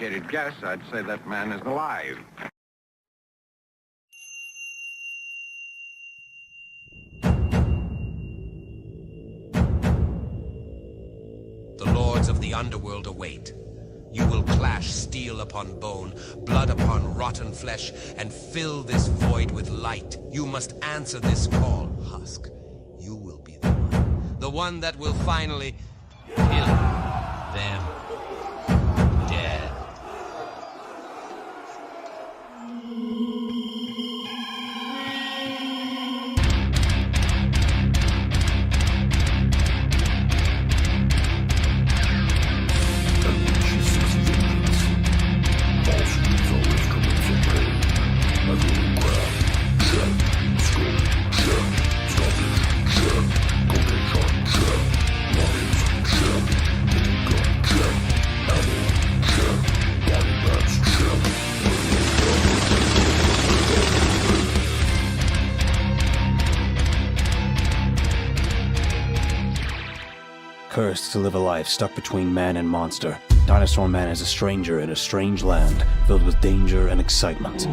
educated guess, I'd say that man is alive. The lords of the underworld await. You will clash steel upon bone, blood upon rotten flesh, and fill this void with light. You must answer this call, Husk. You will be the one that will finally kill them dead. Cursed to live a life stuck between man and monster, Dinosaur Man is a stranger in a strange land filled with danger and excitement.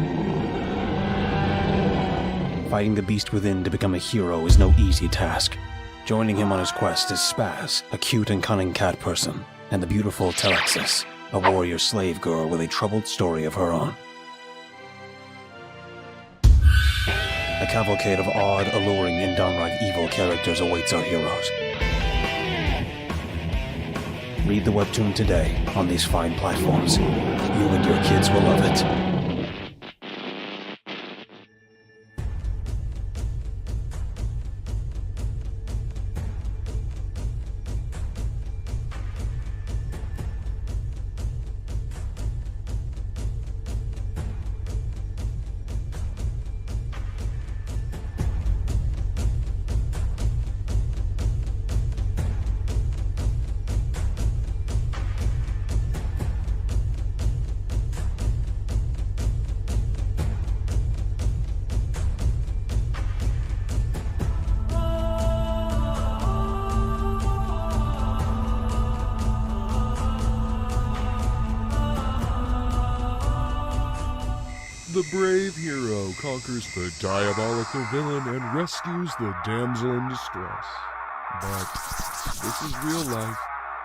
Fighting the beast within to become a hero is no easy task. Joining him on his quest is Spaz, a cute and cunning cat person, and the beautiful Telexis, a warrior slave girl with a troubled story of her own. A cavalcade of odd, alluring, and downright evil characters awaits our heroes. Read the webtoon today on these fine platforms. You and your kids will love it. The brave hero conquers the diabolical villain and rescues the damsel in distress. But this is real life,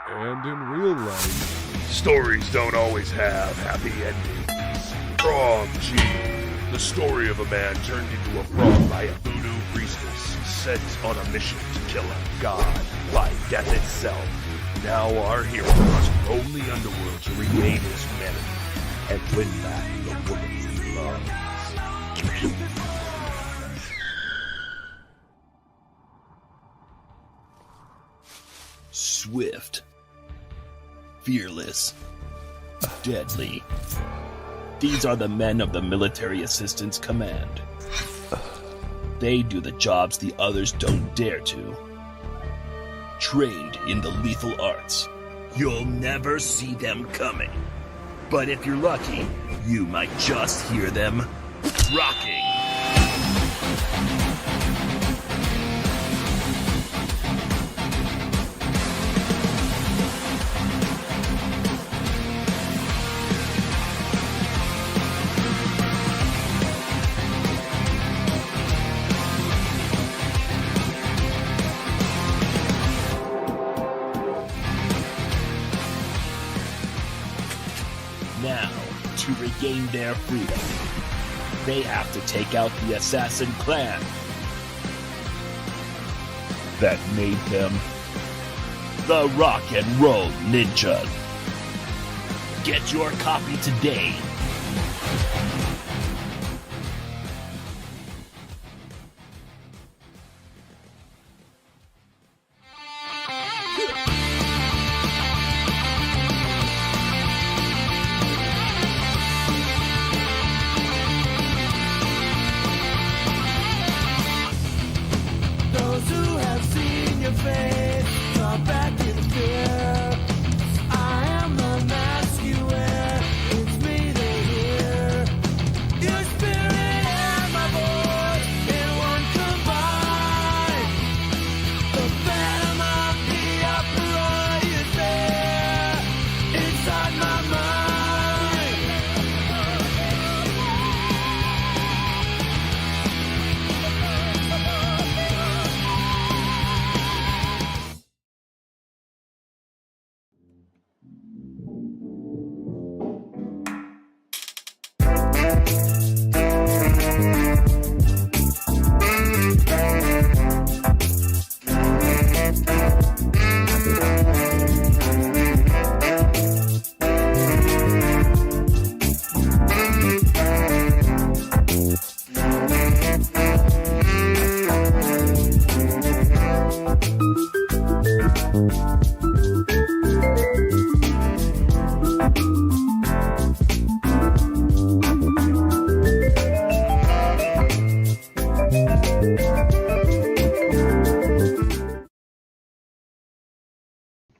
and in real life, stories don't always have happy endings. Frog G, the story of a man turned into a frog by a voodoo priestess sent on a mission to kill a god by death itself. Now our hero must roam the underworld to regain his humanity and win back the woman he loves. Swift, fearless, deadly. These are the men of the Military Assistance Command. They do the jobs the others don't dare to. Trained in the lethal arts. You'll never see them coming. But if you're lucky, you might just hear them rocking. Now, to regain their freedom, they have to take out the assassin clan that made them the Rock and Roll Ninja. Get your copy today. Those who have seen your face are back in fear. I am the mask you wear. It's me they hear.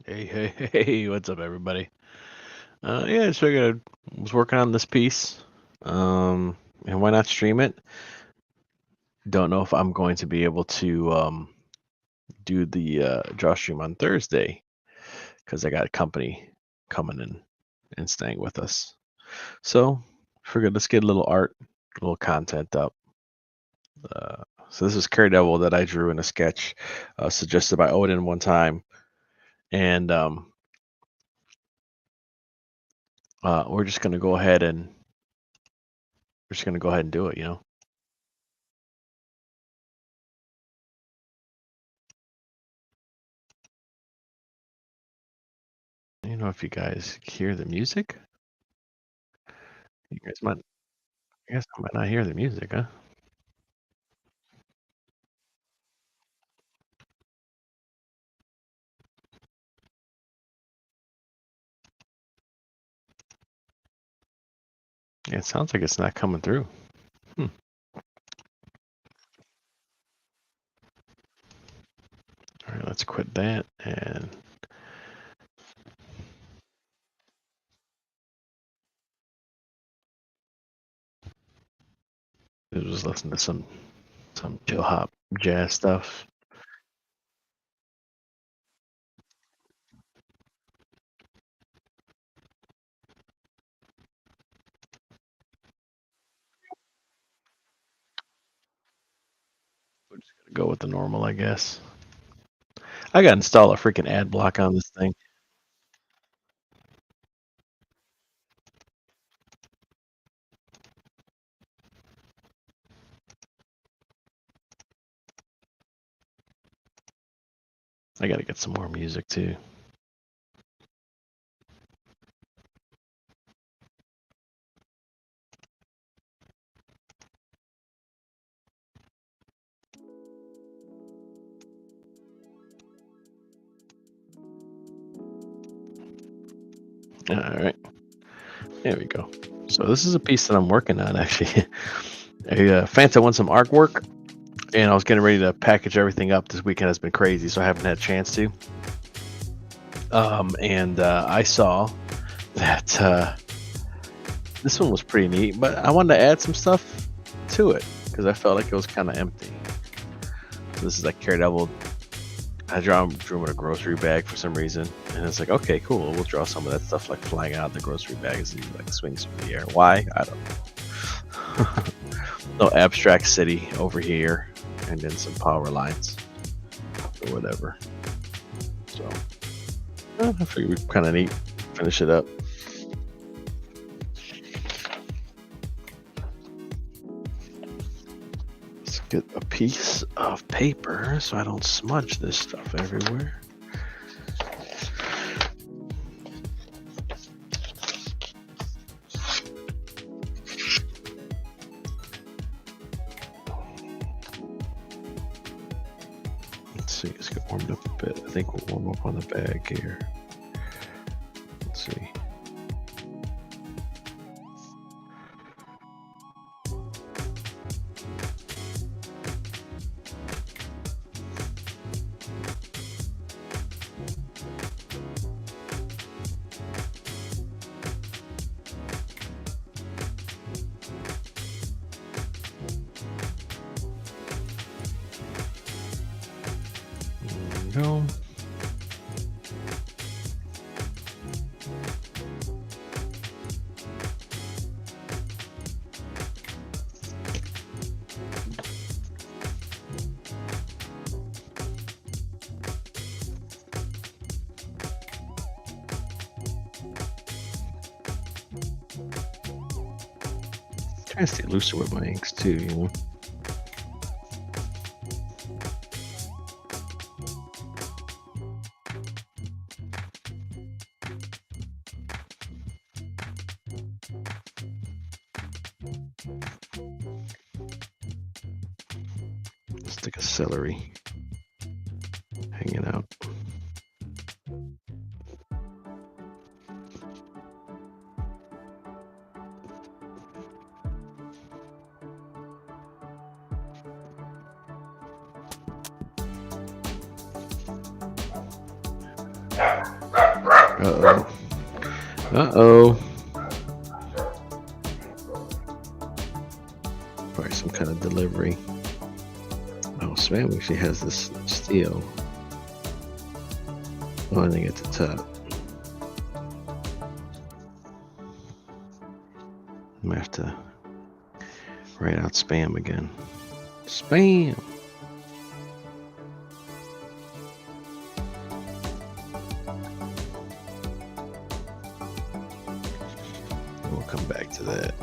Hey, what's up, everybody? Yeah, just figured I was working on this piece. And why not stream it? Don't know if I'm going to be able to do the draw stream on Thursday because I got company coming in and staying with us. So, figured let's get a little art, a little content up. So this is Daredevil that I drew in a sketch suggested by Odin one time, and we're just gonna go ahead and do it. You know, if you guys hear the music, you guys might. I guess I might not hear the music, huh? Yeah, it sounds like it's not coming through. All right, let's quit that and just listen to some chill hop jazz stuff. We're just gonna go with the normal, I guess. I gotta install a freaking ad block on this thing. I gotta get some more music too. All right, there we go. So this is a piece that I'm working on actually. Fanta won some artwork, and I was getting ready to package everything up. This weekend has been crazy, so I haven't had a chance to. And I saw that this one was pretty neat, but I wanted to add some stuff to it because I felt like it was kind of empty. So this is like Daredevil. I drew him with a grocery bag for some reason, and it's like, okay, cool. We'll draw some of that stuff like flying out of the grocery bag as he like swings through the air. Why? I don't know. No abstract city over here, and then some power lines or whatever. So I figured we kind of neat. Finish it up. Let's get a piece of paper so I don't smudge this stuff everywhere. Let's see, let's get warmed up a bit. I think we'll warm up on the bag here. Let's see. Go. Trying to stay looser with my inks too, you know. Stick a celery hanging out. Uh-oh. Uh-oh. Probably some kind of delivery. Oh, Spam actually has this steel. Oh, I think it's the top. I'm gonna have to write out Spam again. Spam! We'll come back to that.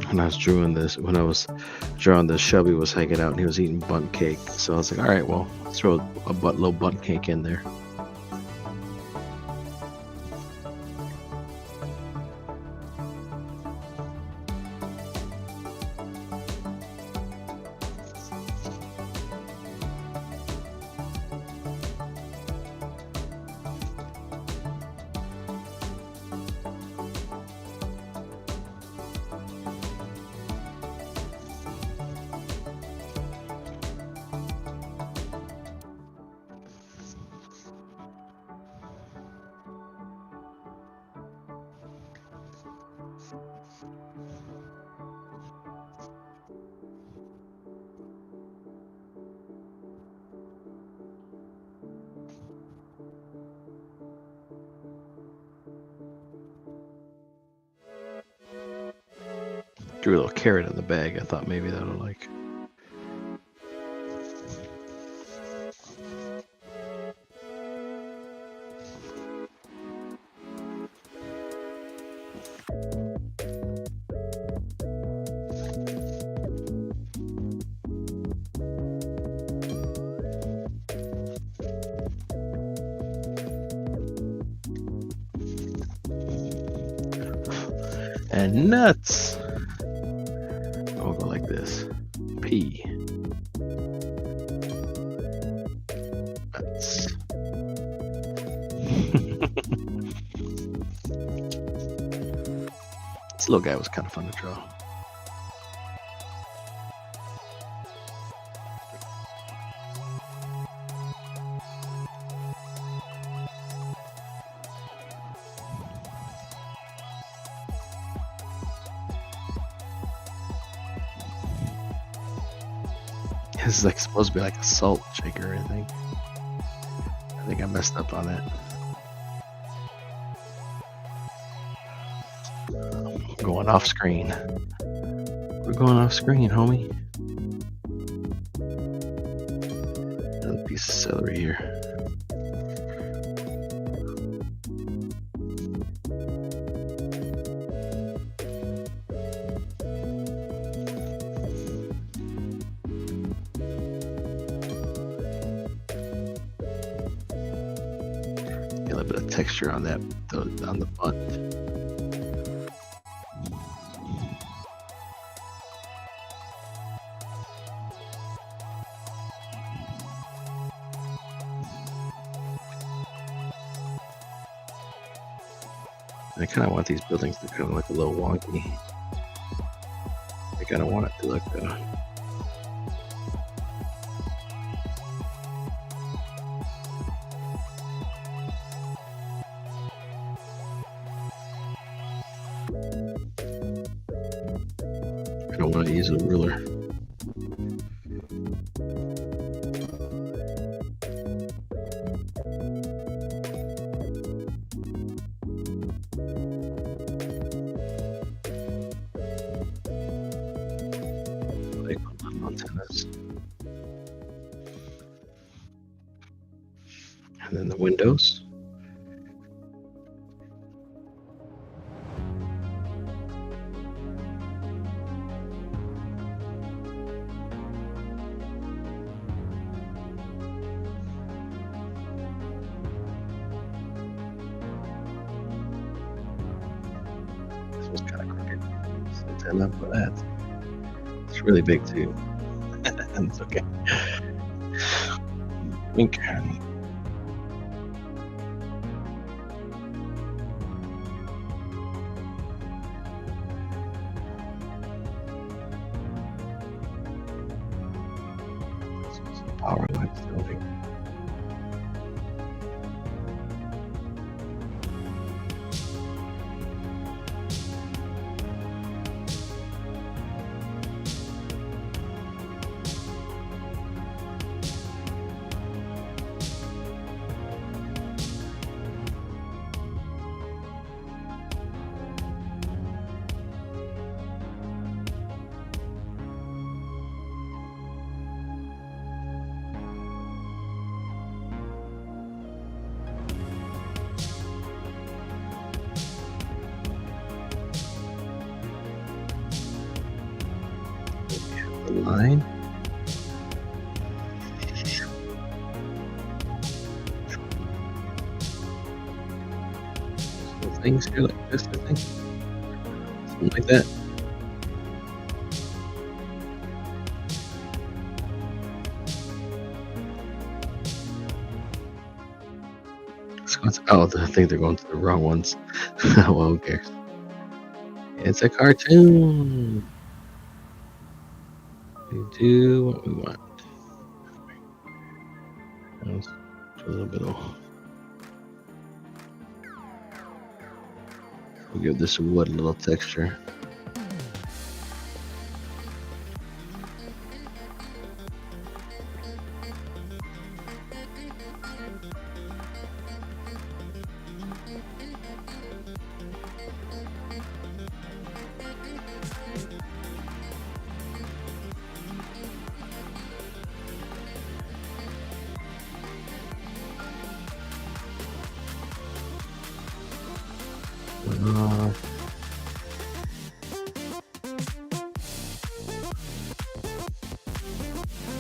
When I was drawing this, Shelby was hanging out and he was eating bundt cake. So I was like, all right, well, let's throw a little bundt cake in there. Drew a little carrot in the bag. I thought maybe that'll like. And nuts. I'll go like this. P. Nuts. This little guy was kind of fun to draw. This is like supposed to be like a salt shaker, I think. I think I messed up on that. Going off screen. We're going off screen, homie. Another piece of celery here. A little bit of texture on that, on the butt. I kind of want these buildings to kind of look a little wonky. I kind of want it to look I don't want to use a ruler. Like antennas. And then the windows. This was kind of crooked. Antenna for that. It's really big too. It's okay. Wink. Power lights building. Line. Some things here like this, I think. Something like that. Oh, I think they're going to the wrong ones. Well, who cares? It's a cartoon. We do what we want. Let's do a little bit of. We'll give this wood a little texture.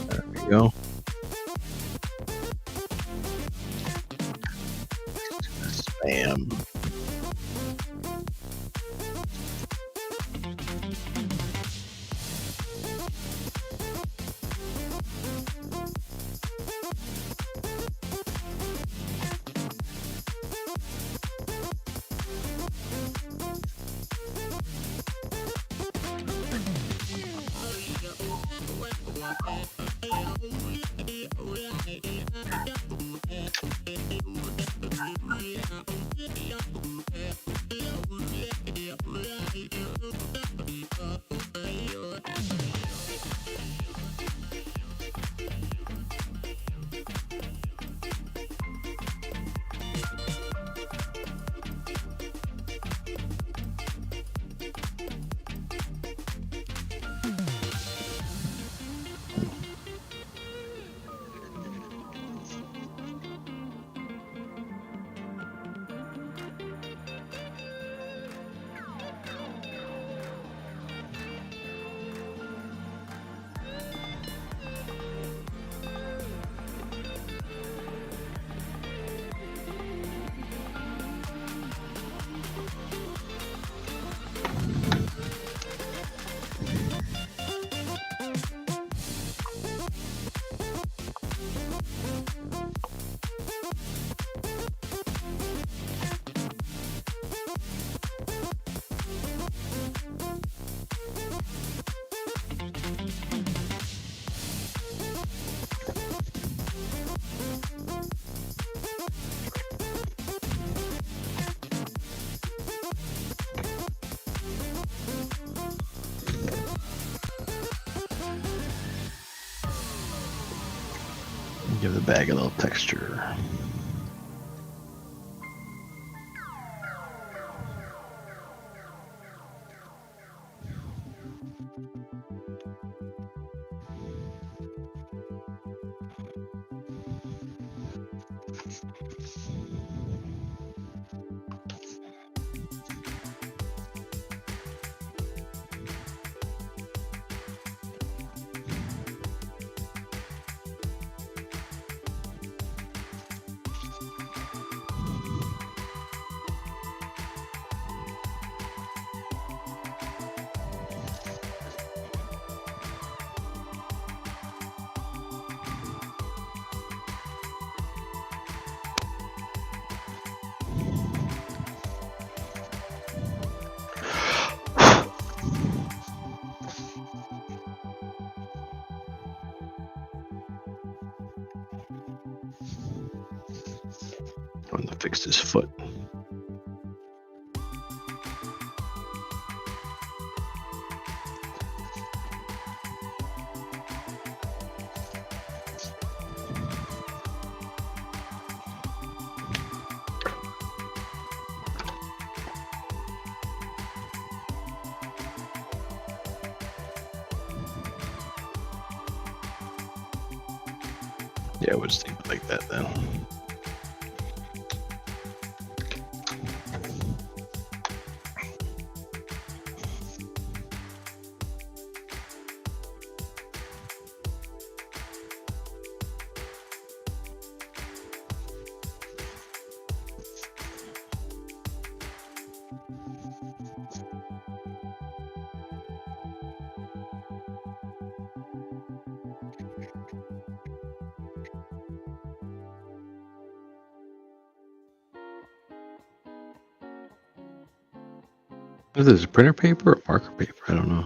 There we go. Spam. Give the bag a little texture. fixed his foot. Yeah, we'll just leave it like that then. Is this printer paper or marker paper? I don't know.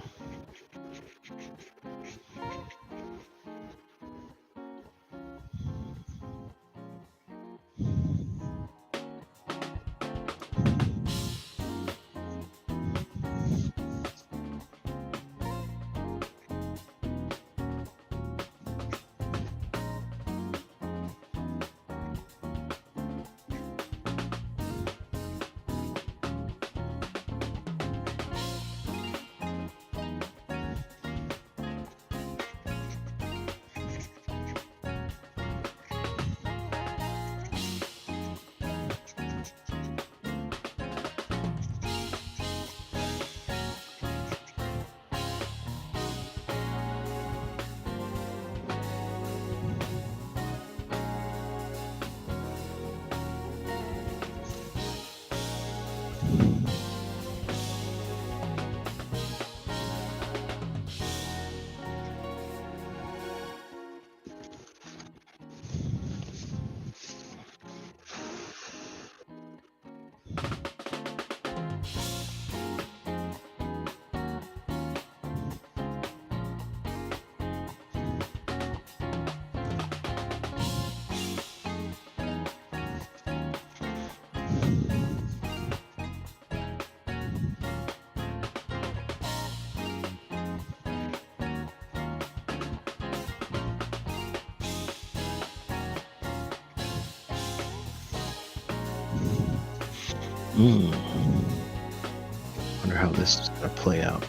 Wonder how this is gonna play out.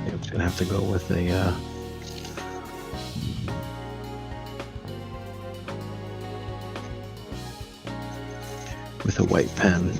Yeah, I'm just gonna have to go with a white pen.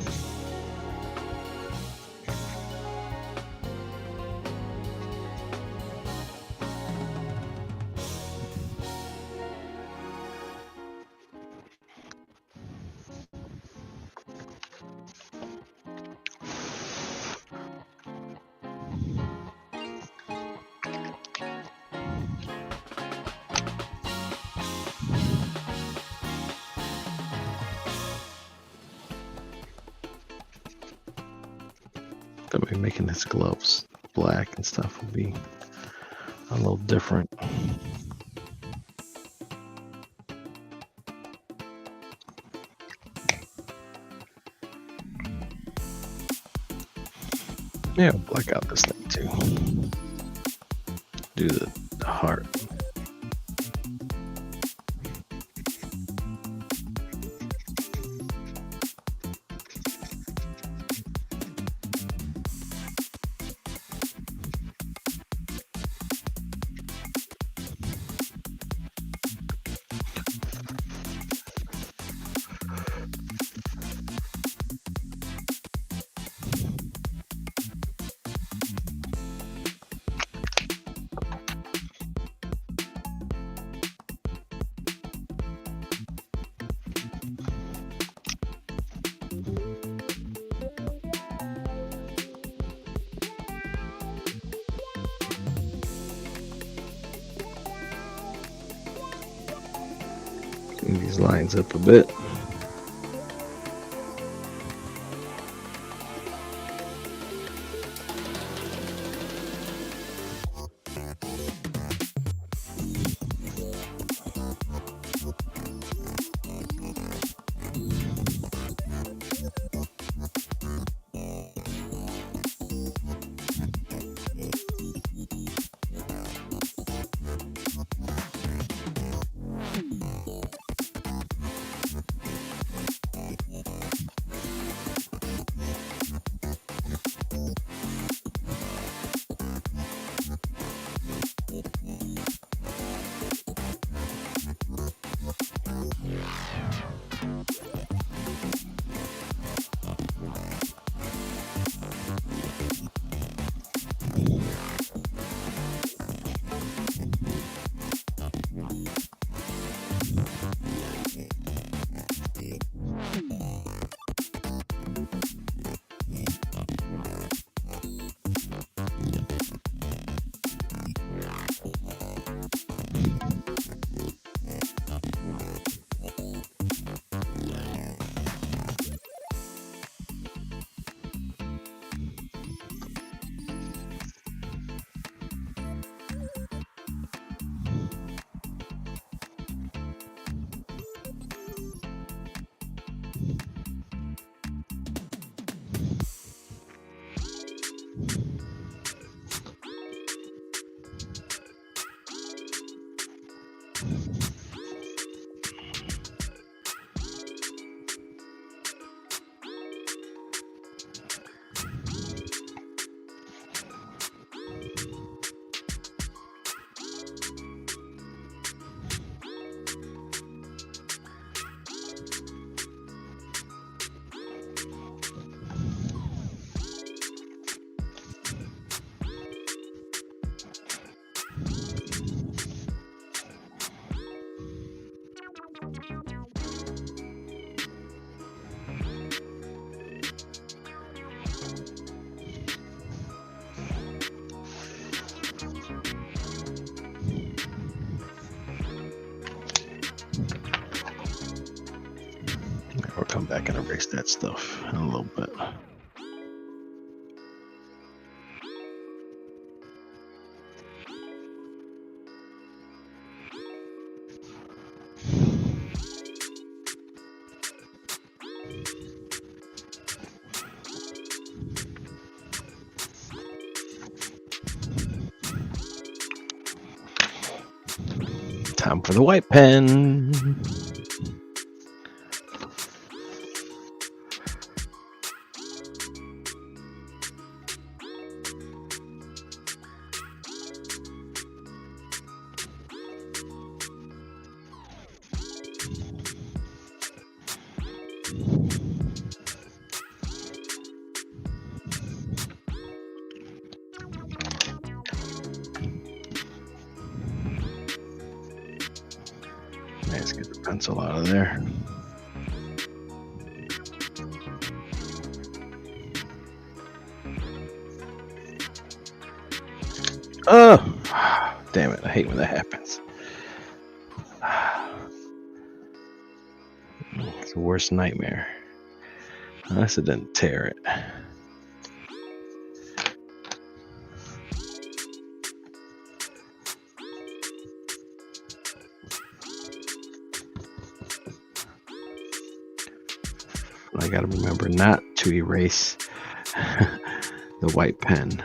Maybe making his gloves black and stuff will be a little different. Yeah, I'll black out this thing too. Do the heart. Clean these lines up a bit. come back and erase that stuff in a little bit. Time for the white pen. Let's get the pencil out of there. Oh, damn it. I hate when that happens. It's the worst nightmare. Unless it didn't tear it. I gotta remember not to erase the white pen.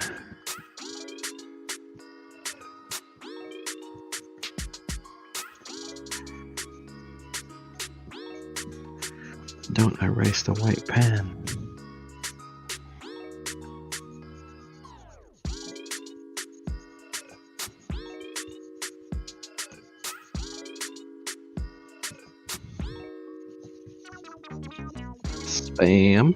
Don't erase the white pen. Spam.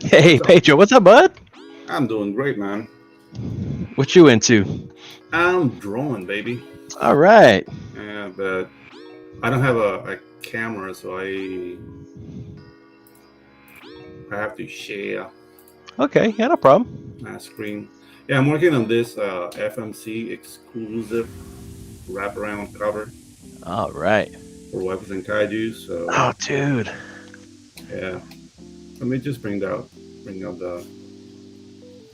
Hey, Pedro, what's up, bud? I'm doing great, man. What you into? I'm drawing, baby. All right. Yeah, but I don't have a camera, so I have to share Okay, yeah, no problem. my screen. Yeah, I'm working on this FMC exclusive wraparound cover All right. for Weapons and Kaiju. So Oh, dude. yeah, let me just bring out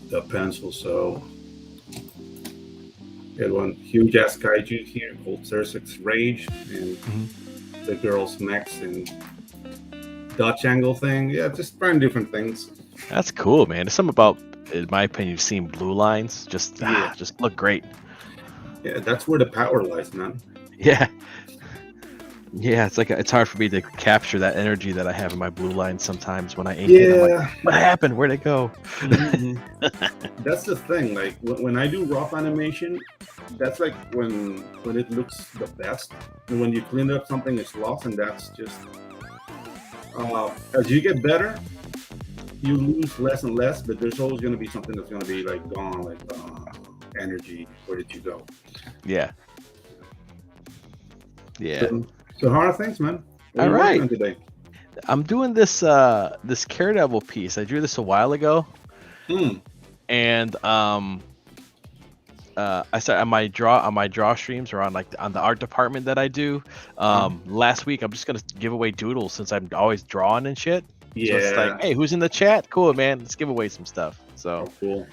the pencil. So get one huge ass kaiju here called Cersei's Rage, and the girl's mechs and Dutch angle thing. Yeah, just trying different things. That's cool, man. There's something about, in my opinion, you've seen blue lines. Just look great. Yeah, that's where the power lies, man. Yeah. Yeah, it's hard for me to capture that energy that I have in my blue lines sometimes when I ink it. I'm like, what happened? Where'd it go? That's the thing. Like when I do rough animation, that's like when it looks the best. And when you clean up something, it's lost, and that's just as you get better, you lose less and less. But there's always going to be something that's going to be like gone, like energy. Where did you go? Yeah. Yeah. So how are things, man? What All are you working right. on today? I'm doing this this Daredevil piece. I drew this a while ago. And I started on my draw streams or on the art department that I do. Last week I'm just gonna give away doodles since I'm always drawing and shit. Yeah. So it's like, hey, who's in the chat? Cool, man. Let's give away some stuff. So cool.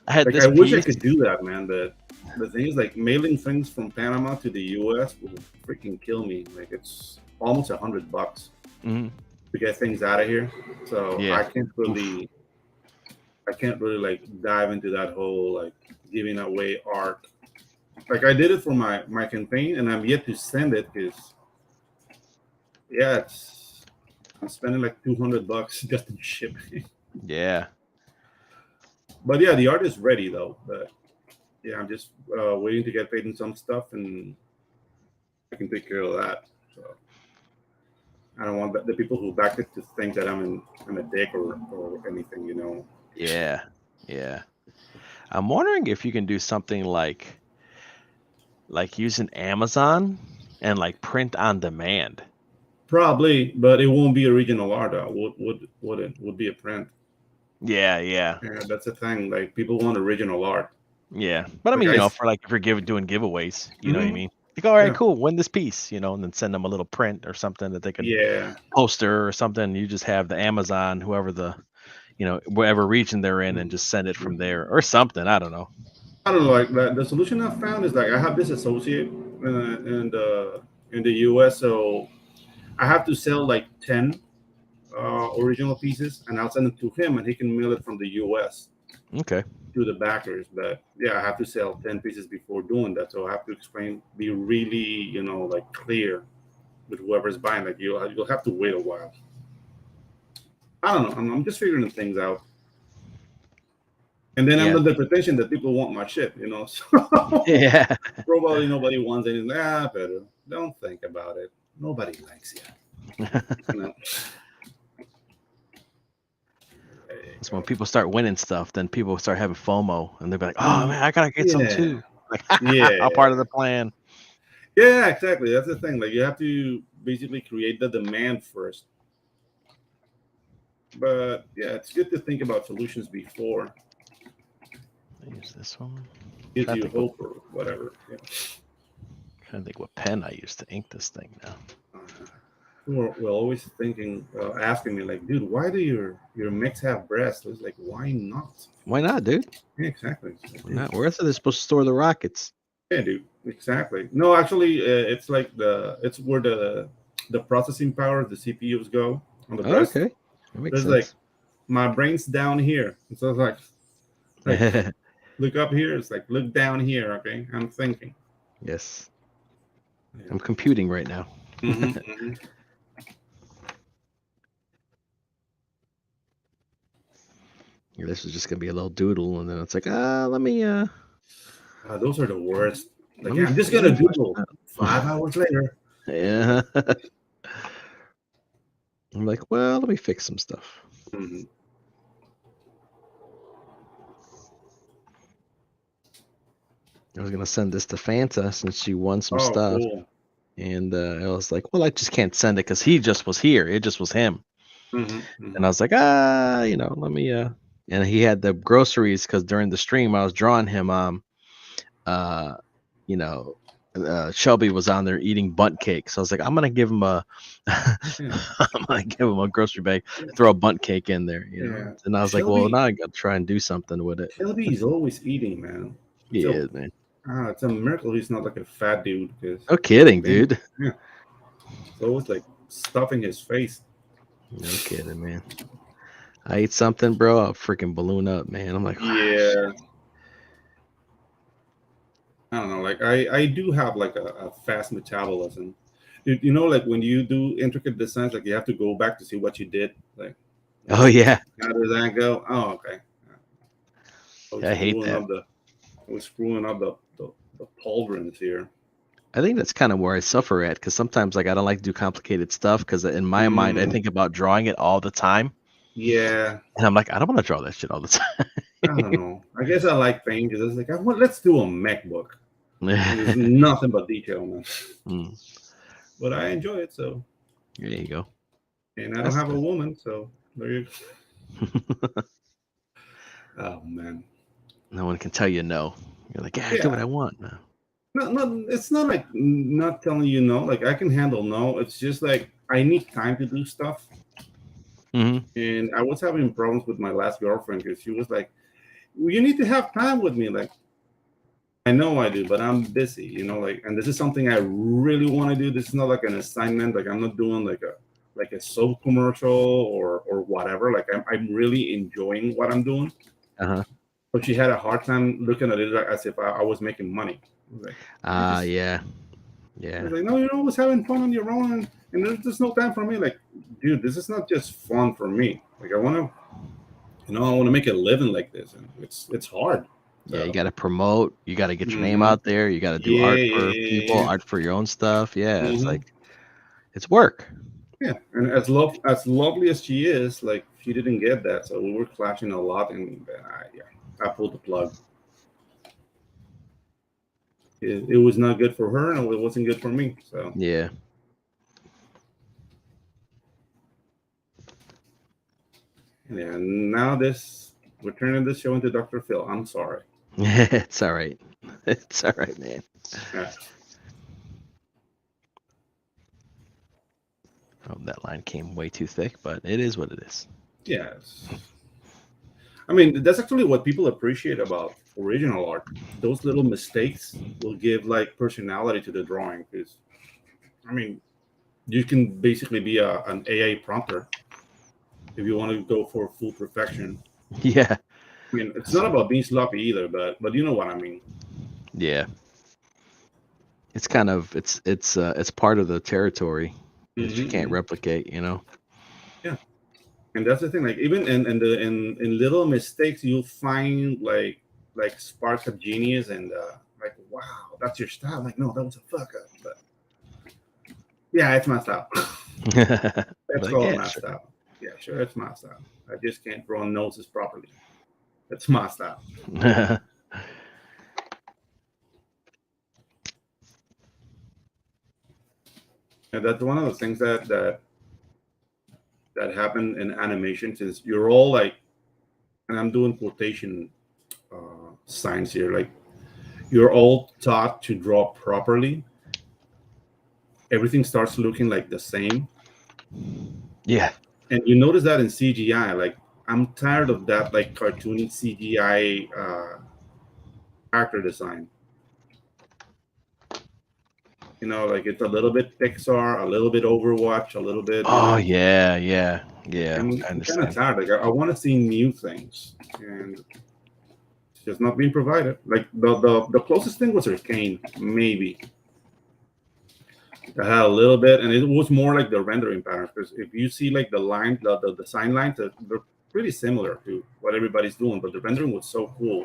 I had Like, this I wish I piece. could do that, man. But the thing is, like, mailing things from Panama to the U.S. will freaking kill me. Like, it's almost $100 Mhm. to get things out of here. So Yeah. I can't really like dive into that whole like giving away art. Like I did it for my campaign, and I'm yet to send it because I'm spending like $200 just to ship it. Yeah. But yeah, the art is ready though. But yeah, I'm just waiting to get paid in some stuff, and I can take care of that. So I don't want the people who back it to think that I'm a dick or anything, you know. Yeah. Yeah. I'm wondering if you can do something like using Amazon and like print on demand. Probably, but it won't be original art. Would be a print. Yeah. Yeah, that's the thing. Like people want original art. Yeah. But I Like mean, I, for like if you're doing giveaways, you know what I Mhm. mean? Like, all right, Yeah. cool, win this piece, and then send them a little print or something that they could Yeah. poster or something. You just have the Amazon, whoever whatever region they're in, and just send it from there or something. I don't know. I don't know. Like the solution I found is like I have this associate in the U.S. So I have to sell like 10 original pieces, and I'll send them to him, and he can mail it from the U.S. Okay. to the backers. But yeah, I have to sell 10 pieces before doing that. So I have to be really, like clear with whoever's buying. Like you'll have to wait a while. I don't know. I'm just figuring things out. And then I'm Yeah. under the pretension that people want my shit, So Yeah. probably nobody wants it. Pedro, don't think about it. Nobody likes you. So when people start winning stuff, then people start having FOMO, and they're like, "Oh man, I gotta get some Yeah. too." Like, Yeah. all part of the plan. Yeah, exactly. That's the thing. Like you have to basically create the demand first. But yeah, it's good to think about solutions before. Use this one. Gives you hope or whatever. Yeah. Trying to think what pen I use to ink this thing now. We're always thinking, asking me like, dude, why do your mix have breasts? It's like, why not? Why not, dude? Yeah, exactly. Why not? Where else are they supposed to store the rockets? Yeah, dude. Exactly. No, actually, it's like it's where the processing power of the CPUs go on the breast. Okay, that makes There's sense. like my brain's down here, and so it's like look up here. It's like look down here. Okay, I'm thinking. Yes, Yeah. I'm computing right now. Mm-hmm. This is just gonna be a little doodle, and then it's like, let me. Those are the worst. Like, Let me I'm just gonna doodle. 5 hours later. Yeah. I'm like, well, let me fix some stuff. Mm-hmm. I was gonna send this to Fanta since she won some stuff, Cool. and I was like, well, I just can't send it because he just was here. It just was him, Mm-hmm. and I was like, let me. And he had the groceries because during the stream I was drawing him. Shelby was on there eating bunt cake, so I was like, I'm gonna give him I'm gonna give him a grocery bag, throw a bunt cake in there, Yeah. And I was like, well, now I gotta try and do something with it. Shelby's always eating, man. He So, is, man. it's a miracle he's not like a fat dude. No kidding, dude. Yeah. It's always like stuffing his face. No kidding, man. I eat something, bro, I'll freaking balloon up, man. I'm like, Yeah. I don't know. Like I do have like a fast metabolism. Like when you do intricate designs, like you have to go back to see what you did. Like, oh yeah, how does that go? Oh, okay. I hate that. I was screwing up the pauldrons here. I think that's kind of where I suffer at, because sometimes like I don't like to do complicated stuff because in my mind I think about drawing it all the time. Yeah. And I'm like, I don't want to draw that shit all the time. I don't know. I guess I like paint because it's like, let's do a mech book. There's nothing but detail, man. But I enjoy it, so. There you go. And I don't have a woman, so there you go. Oh, man. No one can tell you no. You're like, yeah, do what I want. No. No, it's not like not telling you no. Like I can handle no. It's just like I need time to do stuff. Mm-hmm. And I was having problems with my last girlfriend because she was like, well, you need to have time with me. Like, I know I do, but I'm busy, and this is something I really want to do. This is not like an assignment. Like I'm not doing like a soap commercial or whatever. Like I'm really enjoying what I'm doing. Uh-huh. But she had a hard time looking at it as if I was making money. Like, yeah. I was like, no, you're always having fun on your own, and there's just no time for me. Like, dude, this is not just fun for me. Like, I want to make a living like this, and it's hard. So. Yeah, you got to promote. You got to get your name out there. You got to do art for people, art for your own stuff. Yeah, it's like it's work. Yeah, and as lovely as she is, like she didn't get that, so we were clashing a lot, and I pulled the plug. It was not good for her, and it wasn't good for me. So yeah. Yeah, now we're turning this show into Dr. Phil. I'm sorry. It's all right. It's all right, man. Yeah. Oh, that line came way too thick, but it is what it is. Yes. I mean, that's actually what people appreciate about original art. Those little mistakes will give like personality to the drawing. Because, I mean, you can basically be an AI prompter if you want to go for full perfection. Yeah. I mean, it's not about being sloppy either, but you know what I mean. Yeah. It's kind of it's part of the territory that you can't replicate, you know. Yeah, and that's the thing. Like even in little mistakes, you'll find like sparks of genius and like wow, that's your style. Like no, that was a fuck up, but yeah, it's my style. Let's Like, call it yeah, my sure. style. Yeah, sure, it's my style. I just can't draw noses properly. It's my style. And that's one of the things that happen in animation since you're all like, and I'm doing quotation signs here, like you're all taught to draw properly. Everything starts looking like the same. Yeah. And you notice that in CGI, like I'm tired of that like cartoony CGI character design. You know, like it's a little bit Pixar, a little bit Overwatch, a little bit. Oh yeah, yeah, yeah. I'm I kind of understand. tired. Like I want to see new things, and it's just not being provided. Like the closest thing was Arcane, maybe. I had a little bit, and it was more like the rendering patterns. Because if you see like the line, the design lines, they're pretty similar to what everybody's doing, but the rendering was so cool.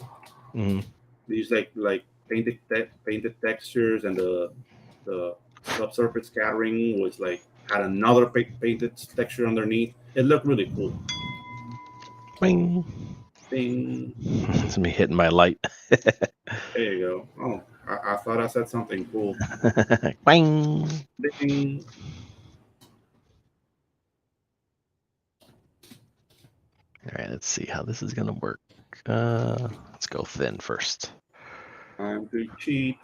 Mm-hmm. These like painted textures, and the subsurface scattering was like had another painted texture underneath. It looked really cool. Bing. Ding. It's me hitting my light. There you go. Oh, I thought I said something cool. Bing. Ding. All right, let's see how this is gonna work. Let's go thin first. Time to cheat.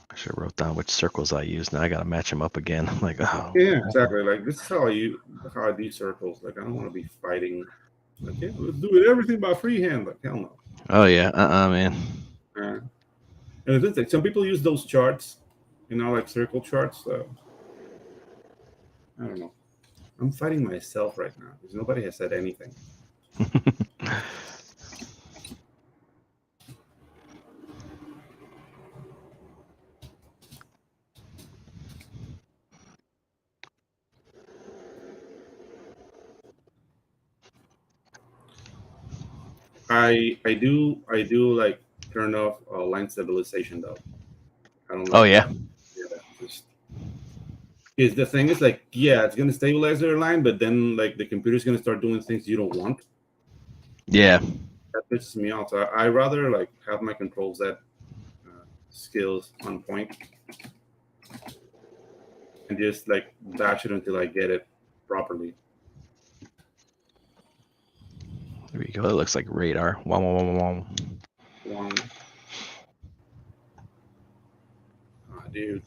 I should have wrote down which circles I use. Now I gotta match them up again. I'm like, oh. Yeah, exactly. Like this is how I do circles. Like I don't want to be fighting. Like yeah, let's do it everything by freehand. Like hell no. Oh yeah, man. And it's like some people use those charts, you know, like circle charts. So I don't know. I'm fighting myself right now because nobody has said anything. I do like turn off line stabilization though. I don't. Oh yeah. Is the thing is like yeah, it's gonna stabilize their line, but then like the computer's gonna start doing things you don't want. Yeah. That pisses me off. So I rather like have my control set skills on point and just like bash it until I get it properly. There we go. It looks like radar. Wom, wom, wom, wom. Dude,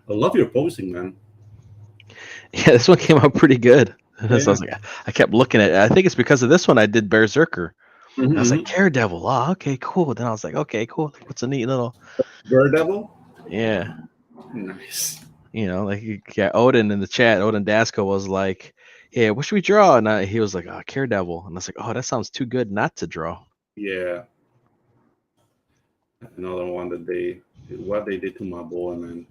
I love your posing, man. Yeah, this one came out pretty good. Yeah. So I was like, I kept looking at it. I think it's because of this one I did Berserker. Mm-hmm. I was like, Daredevil. Oh, okay, cool. Then I was like, okay, cool. What's a neat little Daredevil? Yeah. Nice. You know, like yeah, Odin in the chat, Odin Dasko was like, yeah, what should we draw? And he was like, oh, Daredevil. And I was like, oh, that sounds too good not to draw. Yeah. Another one that what they did to my boy, man.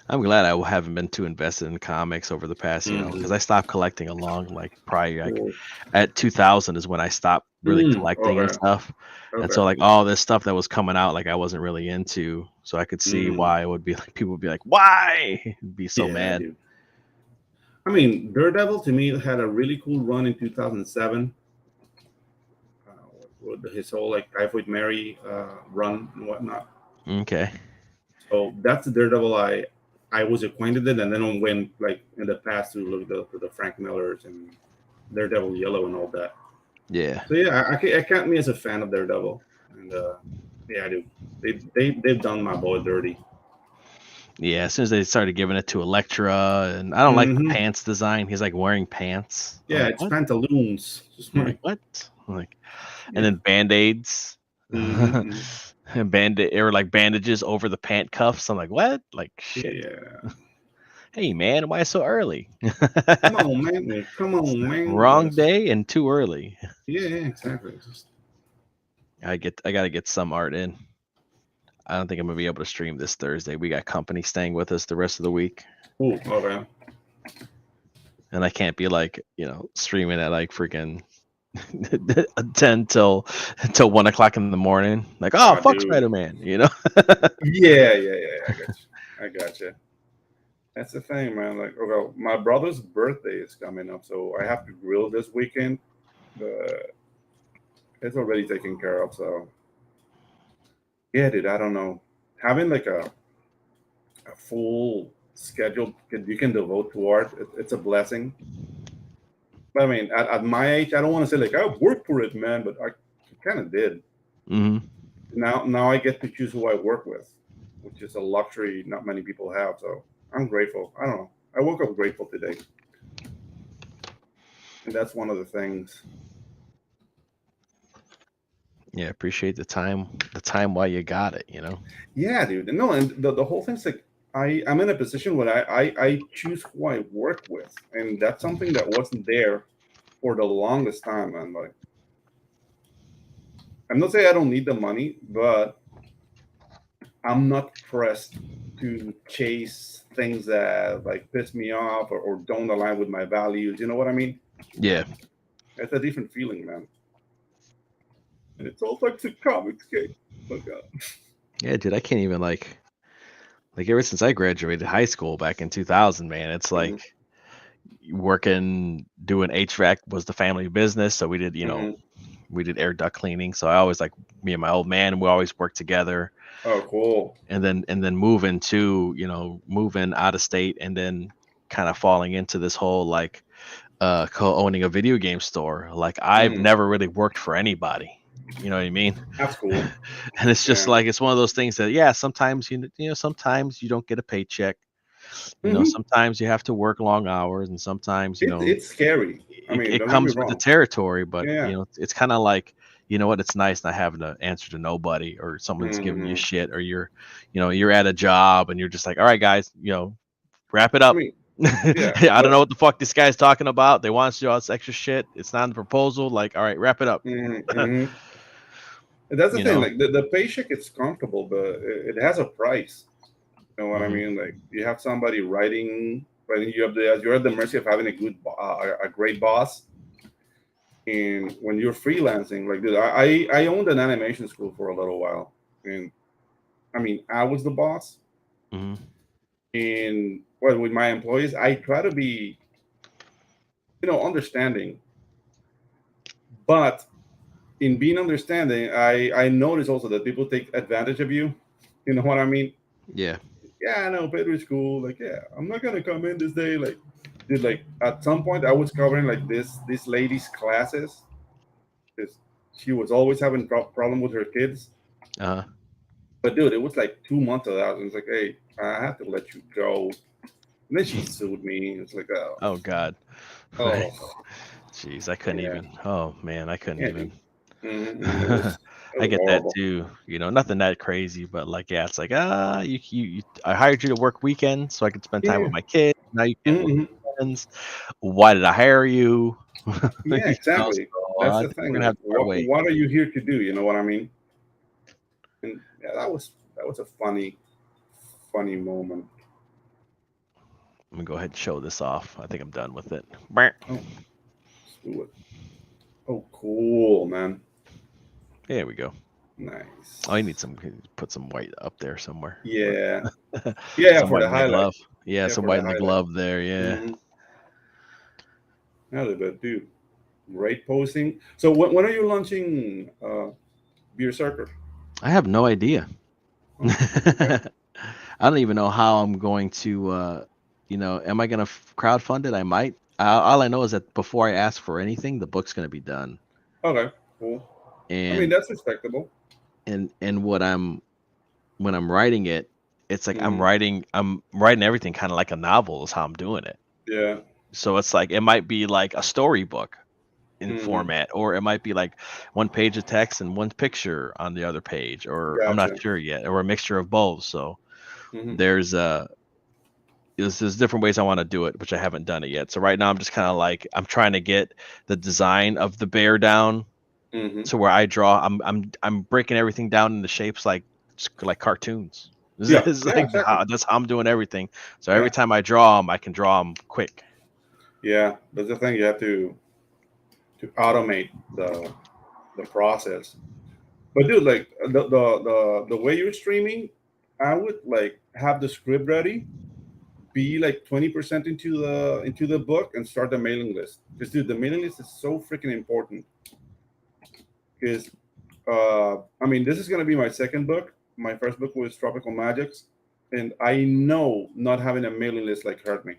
I'm glad I haven't been too invested in comics over the past, you know, because I stopped collecting along like probably like at 2000 is when I stopped really collecting and stuff. And so like all this stuff that was coming out, like I wasn't really into, so I could see why it would be like people would be like, why? It'd be so mad. Dude. I mean, Daredevil to me had a really cool run in 2007. with his whole like Typhoid Mary run and whatnot. Okay. So that's the Daredevil I was acquainted with, and then I went like in the past to look to the Frank Millers and Daredevil Yellow and all that. Yeah. So yeah, I count me as a fan of Daredevil, and yeah, I do. They've done my boy dirty. Yeah, as soon as they started giving it to Elektra, and I don't like the Mhm. pants design. He's like wearing pants. I'm Yeah, like, it's what? pantaloons. Just I'm like, like, what? I'm like, yeah. and then band-aids. Mhm. And or like bandages over the pant cuffs. I'm like, what? Like shit. Yeah. Hey man, why so early? Come on, man. Come on, man. Wrong Yes. day and too early. Yeah, exactly. I gotta get some art in. I don't think I'm gonna be able to stream this Thursday. We got company staying with us the rest of the week. Ooh, okay. And I can't be like, streaming at like freaking 10 till 1 o'clock in the morning. Like, oh, fuck Dude. Spider-Man, Yeah. I got you. That's the thing, man. Like, okay, my brother's birthday is coming up, so I have to grill this weekend. But it's already taken care of. So, yeah, dude. I don't know. Having like a full schedule you can devote to art, it's a blessing. But I mean, at my age, I don't want to say like I worked for it, man, but I kind of did. Mm-hmm. Now I get to choose who I work with, which is a luxury not many people have. So I'm grateful. I don't know. I woke up grateful today, and that's one of the things. Yeah, appreciate the time while you got it, Yeah, dude. No, and the whole thing's like I'm in a position where I choose who I work with, and that's something that wasn't there for the longest time. And like, I'm not saying I don't need the money, but I'm not pressed to chase things that like piss me off or don't align with my values. You know what I mean? Yeah. It's a different feeling, man. And it's all thanks to comicsgate. Oh God. Yeah, dude, I can't even like ever since I graduated high school back in 2000, man, it's like working, doing HVAC was the family business. So we did, we did air duct cleaning. So I always like me and my old man, we always worked together. Oh, cool. And then moving out of state and then kind of falling into this whole like co-owning a video game store. Like I've never really worked for anybody. You know what I mean? That's cool. And it's just like it's one of those things that sometimes sometimes you don't get a paycheck. Sometimes you have to work long hours, and sometimes it's scary. I mean, it comes with the territory, but it's kind of like it's nice not having to answer to nobody or someone's giving you shit, or you're at a job and you're just like, all right, guys, wrap it up. I don't know what the fuck this guy's talking about. They want to do all this extra shit. It's not in the proposal. Like, all right, wrap it up. That's the thing. Like the paycheck, it's comfortable, but it has a price. You know what I mean? Like you have somebody writing you up there. You're at the mercy of having a great boss. And when you're freelancing, like dude, I owned an animation school for a little while, and I mean I was the boss. And with my employees, I try to be, understanding. But in being understanding, I notice also that people take advantage of you. You know what I mean? Yeah. Yeah, I know Pedro's cool. Like, yeah, I'm not gonna come in this day. Like, dude, like at some point I was covering like this lady's classes because she was always having problem with her kids. But dude, it was like 2 months of that. And it's like, hey, I have to let you go. And then she sued me. It's like, oh God. Oh. Jeez, I couldn't even. Oh man, I couldn't even. I get that too. Nothing that crazy, but like, yeah, it's like, you I hired you to work weekends so I could spend time with my kids. Now you can't work weekends. Why did I hire you? Yeah, exactly. That's the thing. What are you here to do? You know what I mean? And yeah, that was a funny moment. I'm gonna go ahead and show this off. I think I'm done with it. Oh, let's do it. Oh, cool, man. There we go. Nice. Oh, you need put some white up there somewhere. Yeah. Yeah, for the highlight. Yeah, some white in the glove there. Yeah. Hell, but dude, great posting. So when are you launching Beer Circle? I have no idea. Okay. I don't even know how I'm going to, am I going to crowdfund it? I might. All I know is that before I ask for anything, the book's going to be done. Okay, cool. I mean, And that's respectable. and when I'm writing it, it's like I'm Mhm. writing everything kind of like a novel is how I'm doing it. Yeah. So it's like it might be like a storybook in Hmm. format, or it might be like one page of text and one picture on the other page, or I'm not Gotcha. sure yet, or a mixture of both. So Hmm. there's there's different ways I want to do it, which I haven't done it yet. So right now I'm just kind of like I'm trying to get the design of the bear down Hmm. to where I draw. I'm breaking everything down into shapes like cartoons. Yeah. This is Yeah. like Exactly. that's how I'm doing everything. So every Yeah. time I draw them, I can draw them quick. Yeah. That's the thing. You have to automate the process. But dude, like the way you're streaming, I would like have the script ready, be like 20% into the book, and start the mailing list. Because dude, the mailing list is so freaking important. Because I mean, this is gonna be my second book. My first book was Tropical Magics, and I know not having a mailing list like hurt me.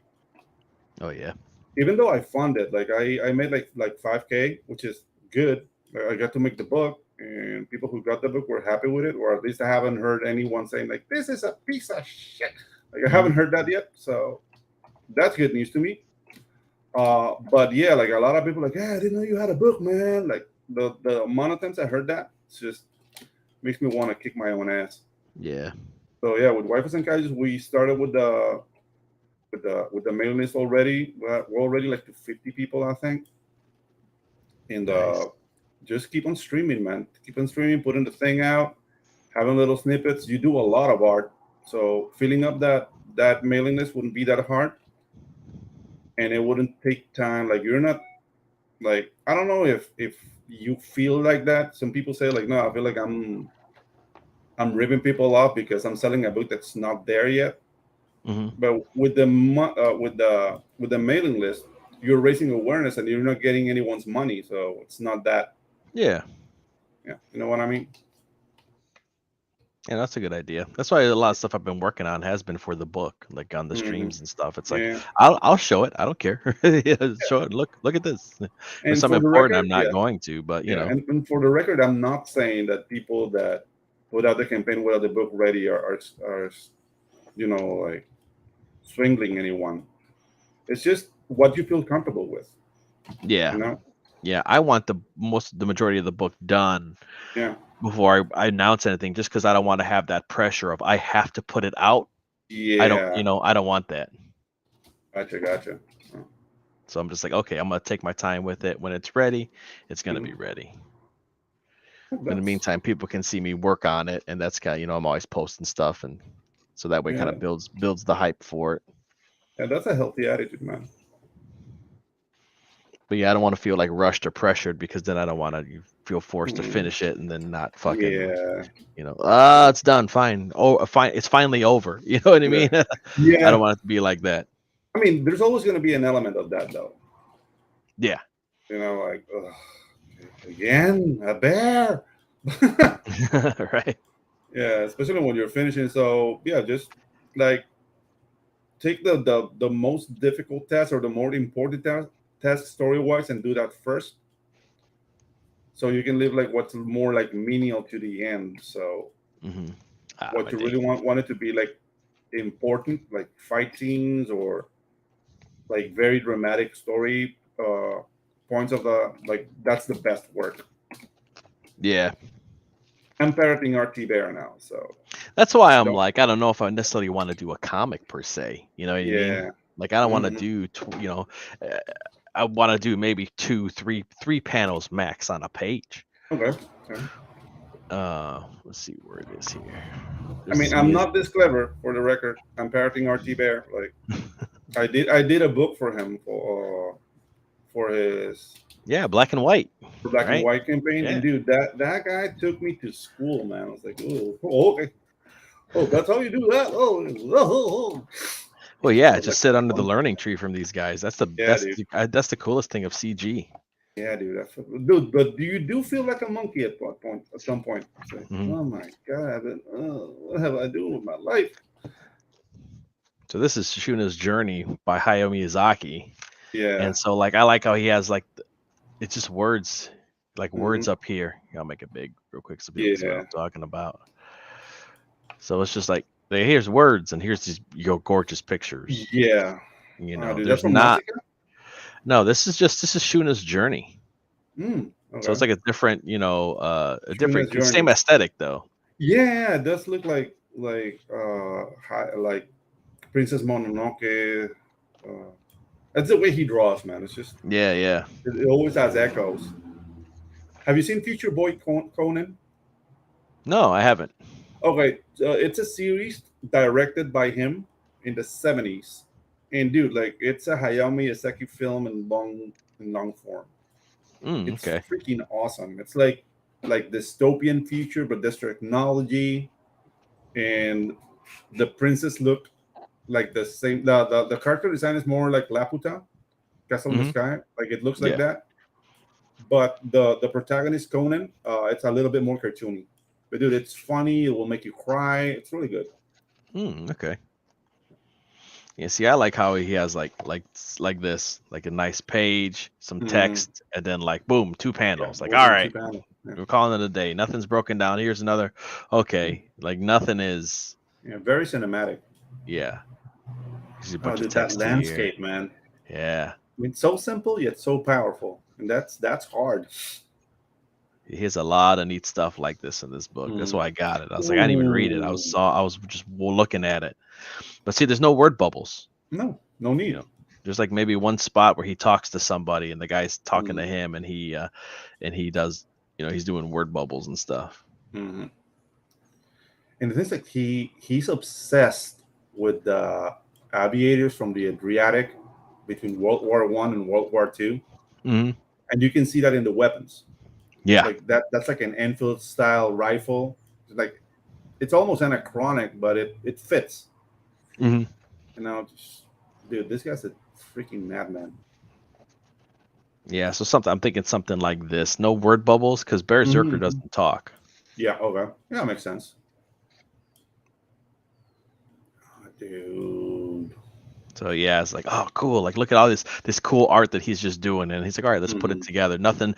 Oh yeah. Even though I funded, like I made like 5K, which is good. I got to make the book, and people who got the book were happy with it, or at least I haven't heard anyone saying like this is a piece of shit. Like I Hmm. haven't heard that yet, so that's good news to me. But yeah, like a lot of people like, yeah, I didn't know you had a book, man. Like the amount of times I heard that, it's just makes me want to kick my own ass. Yeah. So yeah, with Waifus and Kaijus, we started with the mailing list already. We're already like to 50 people, I think. And Nice. just keep on streaming, man. Keep on streaming, putting the thing out, having little snippets. You do a lot of art, so filling up that mailing list wouldn't be that hard, and it wouldn't take time. Like you're not like I don't know if you feel like that. Some people say like, no, I feel like I'm ripping people off because I'm selling a book that's not there yet. Hmm. But with with the mailing list, you're raising awareness and you're not getting anyone's money, so it's not that. Yeah. Yeah, you know what I mean. Yeah, that's a good idea. That's why a lot of stuff I've been working on has been for the book, like on the Hmm. streams and stuff. It's like Yeah, I'll show it. I don't care. Yeah, show it. Look at this. If it's and something for the important, record, I'm not yeah, going to, but yeah, and for the record, I'm not saying that people that put out the campaign without the book ready are like swindling anyone. It's just what you feel comfortable with, yeah. you know. Yeah, I want the majority of the book done Yeah, before I announce anything, just because I don't want to have that pressure of I have to put it out. yeah, I don't want that. gotcha. So I'm just like, okay, I'm gonna take my time with it. When it's ready, it's gonna be Mhm. ready. In the That's meantime, people can see me work on it, and that's kind of, I'm always posting stuff, and so that way kind yeah, of builds the hype for it. yeah, that's a healthy attitude, man. But yeah, I don't want to feel like rushed or pressured, because then I don't want to feel forced to Mhm. finish it and then not fucking, Yeah, it's done, fine. Oh, fine, it's finally over. You know what I yeah, mean? I don't yeah. want it to be like that. I mean, there's always going to be an element of that, though. Yeah. Like ugh, again, a bear. Right. Yeah, especially when you're finishing. So yeah, just like take the most difficult task or the more important task story wise and do that first, so you can live like what's more like menial to the end. So Hmm. what My you really day. want it to be like important, like fight scenes or like very dramatic story points of the like that's the best work. Yeah. I'm parroting RT Bear now, so That's why I'm don't. like, I don't know if I necessarily want to do a comic per se. You know what I mean? Yeah. Like, I don't want to Hmm. do, uh, I want to do maybe three panels max on a page. Okay. Okay. Let's see where it is here. I This mean, is I'm me as, not this clever for the record. I'm parroting RT Bear. Like I did a book for him for his yeah, black and white, black and right? white campaign. And Yeah. dude, that guy took me to school, man. I was like, oh okay. Oh, that's how you do that. Oh. Well, I yeah, was like, just sit under the learning tree from these guys. yeah, dude. That's the coolest thing of CG. Yeah, dude. Dude, but do you feel like a monkey at what point? At some point, it's like, Mhm. oh my god, what have I done with my life? So this is Shuna's Journey by Hayao Miyazaki. Yeah. And so like I like how he has like it's just words, like words Mhm. up here. I'll make it big real quick so people can see what Yeah. I'm talking about. So it's just like here's words and here's these gorgeous pictures. Yeah. You know, Dude, that's there's from not Nausicaa? no, this is Shuna's Journey. Okay. So it's like a different, a Shuna's different Journey. same aesthetic though. Yeah, it does look like Princess Mononoke. That's the way he draws, man. It's just Yeah. it always has echoes. Have you seen Future Boy Conan? No, I haven't. Okay, it's a series directed by him in the 70s, and dude, like it's a Hayao Miyazaki film in long form. It's Okay. freaking awesome. It's like dystopian future, but there's technology, and the princess look like the same. The character design is more like Laputa, Castle in the Mhm. Sky. Like it looks Yeah. like that. But the protagonist Conan, it's a little bit more cartoony. But dude, it's funny. It will make you cry. It's really good. Okay. Yeah, see, I like how he has like this, like a nice page, some Mhm. text, and then like boom, two panels. Yeah, Like, we'll all do right, two panels. Yeah. we're calling it a day. Nothing's broken down. Here's another. Okay, like nothing is. Yeah, very cinematic. Yeah. There's a Oh, bunch of dude, that text here. landscape, man. Yeah. I mean, so simple yet so powerful, and that's hard. He has a lot of neat stuff like this in this book. That's Mhm. why I got it. I was like, I didn't even read it. I was just looking at it. But see, there's no word bubbles. No need. You know, there's like maybe one spot where he talks to somebody and the guy's talking to him and he does, he's doing word bubbles and stuff. Mm-hmm. And the thing's like he's obsessed with the aviators from the Adriatic between World War I and World War II, Mm-hmm. and you can see that in the weapons. Yeah. Like that's like an Enfield style rifle. Like it's almost anachronic, but it fits. Mm-hmm. Dude, this guy's a freaking madman. Yeah, so I'm thinking something like this. No word bubbles because Berserker doesn't talk. Yeah, okay. Yeah, that makes sense. Oh, dude. So yeah, it's like, oh cool. Like look at all this cool art that he's just doing. And he's like, all right, let's put it together. Nothing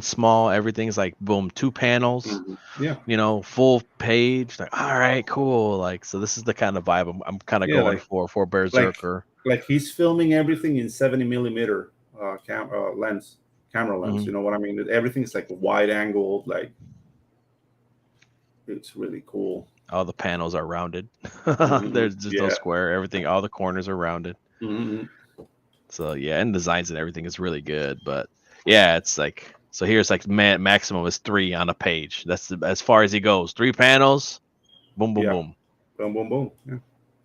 small. Everything's like boom, 2 panels. Yeah. Full page. Like, all right, cool. Like, so this is the kind of vibe I'm kind of going for Berserker. Like he's filming everything in 70 millimeter camera lens. You know what I mean? Everything's like wide angle. Like it's really cool. All the panels are rounded. There's just no square. Everything, all the corners are rounded. So yeah, and designs and everything is really good. But yeah, it's like, so here's like maximum is 3 on a page. That's as far as he goes. 3 panels. Boom, boom, boom. Boom, boom, boom. Yeah.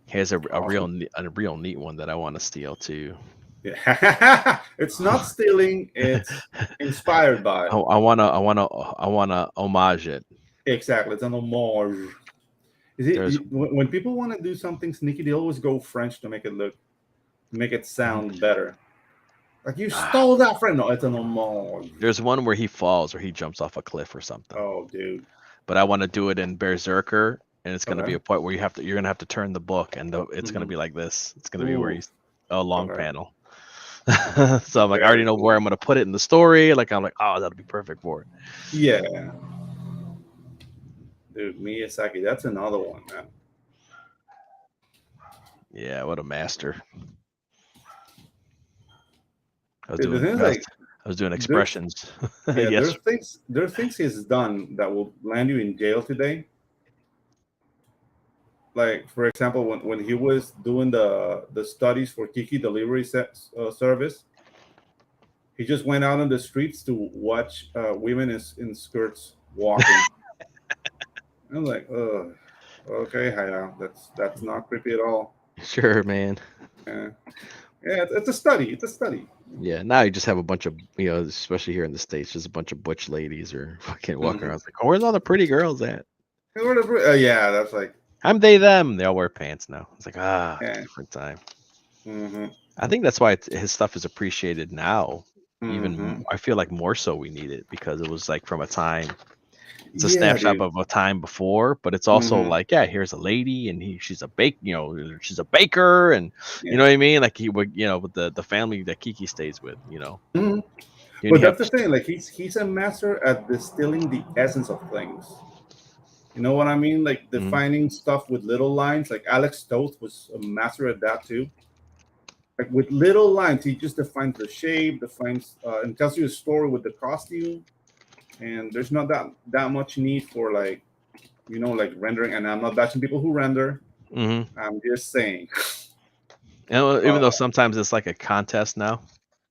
Here's a real neat one that I want to steal too. Yeah. It's not stealing. It's inspired by. I wanna homage it. Exactly. It's an homage. When people want to do something sneaky, they always go French to make it sound better. Like you stole that from. No, it's an homage. There's one where he falls or he jumps off a cliff or something. Oh, dude. But I want to do it in Berserker, and it's gonna be a point where you're gonna have to turn the book, and it's gonna be like this. It's gonna be where he's a long panel. So I'm like, I already know where I'm gonna put it in the story. Like I'm like, oh, that'll be perfect for it. Yeah. Dude, Miyazaki, that's another one, man. Yeah, what a master. I was doing expressions. Yeah, Yes. there's things he's done that will land you in jail today. Like, for example, when he was doing the studies for Kiki delivery service, he just went out on the streets to watch women in skirts walking. I'm like, okay, Hayao, that's not creepy at all. Sure, man. Yeah, it's a study. It's a study. Yeah, now you just have a bunch of, especially here in the States, just a bunch of butch ladies or fucking walking around. It's like, oh, where's all the pretty girls at? Yeah, that's like, I'm they, them. They all wear pants now. It's like, different time. Mm-hmm. I think that's why his stuff is appreciated now Even I feel like more so we need it because it was like from a time. It's a Yeah, snapshot dude. of a time before, but it's also Mhm. like, yeah, here's a lady and she's a she's a baker, and you Yeah. know what I mean? Like he would, with the family that Kiki stays with, Mhm. Then But you have that's the thing. Like he's a master at distilling the essence of things. You know what I mean? Like Mhm. defining stuff with little lines. Like Alex Toth was a master at that too. Like with little lines, he just defines the shape, defines and tells you a story with the costume. And there's not that much need for like like rendering. And I'm not bashing people who render. Mhm. I'm just saying. And even Uh, though sometimes it's like a contest now,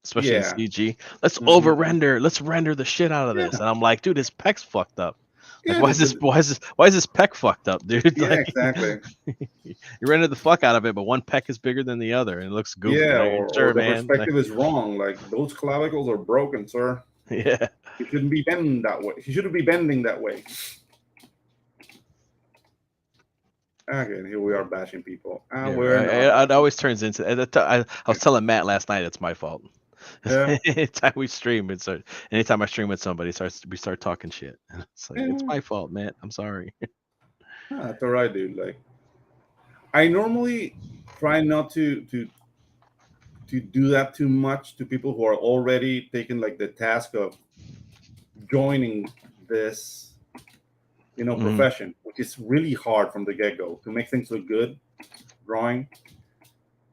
especially in yeah. CG, let's Hmm. over render, let's render the shit out of this, Yeah. and I'm like, dude, his pec's fucked up. Like, Yeah. Dude, but why is this pec fucked up, dude? yeah, Like, exactly. you rendered the fuck out of it, but one pec is bigger than the other, and it looks goofy. Yeah, Like, or sure, the man. Like, perspective is wrong. Like those clavicles are broken, sir. yeah. You shouldn't be bending that way. You shouldn't be bending that way. Again, here we are bashing people. Yeah, We're not it bashing. always turns into. I was telling Matt last night it's my fault. Yeah, Anytime we stream, anytime I stream with somebody, we start talking shit. It's like it's yeah. my fault, Matt. I'm sorry. That's all right, dude. Like I normally try not to do that too much to people who are already taking like the task of joining this, Mhm. profession, which is really hard from the get go to make things look good, drawing,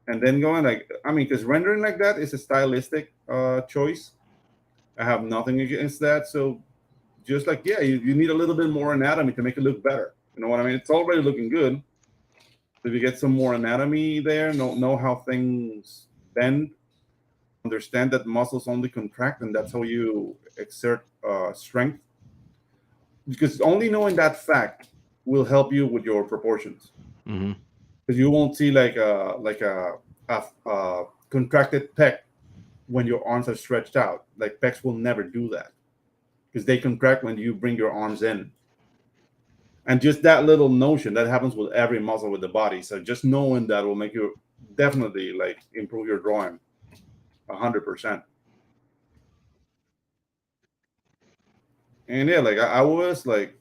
and then going like because rendering like that is a stylistic choice. I have nothing against that. So just like you need a little bit more anatomy to make it look better. You know what I mean? It's already looking good. If you get some more anatomy there, know how things bend, understand that muscles only contract, and that's how you exert strength. Because only knowing that fact will help you with your proportions. Mhm. Because you won't see like a contracted pec when your arms are stretched out. Like pecs will never do that because they contract when you bring your arms in. And just that little notion that happens with every muscle with the body. So just knowing that will make you definitely like improve your drawing 100%. And yeah, like I was like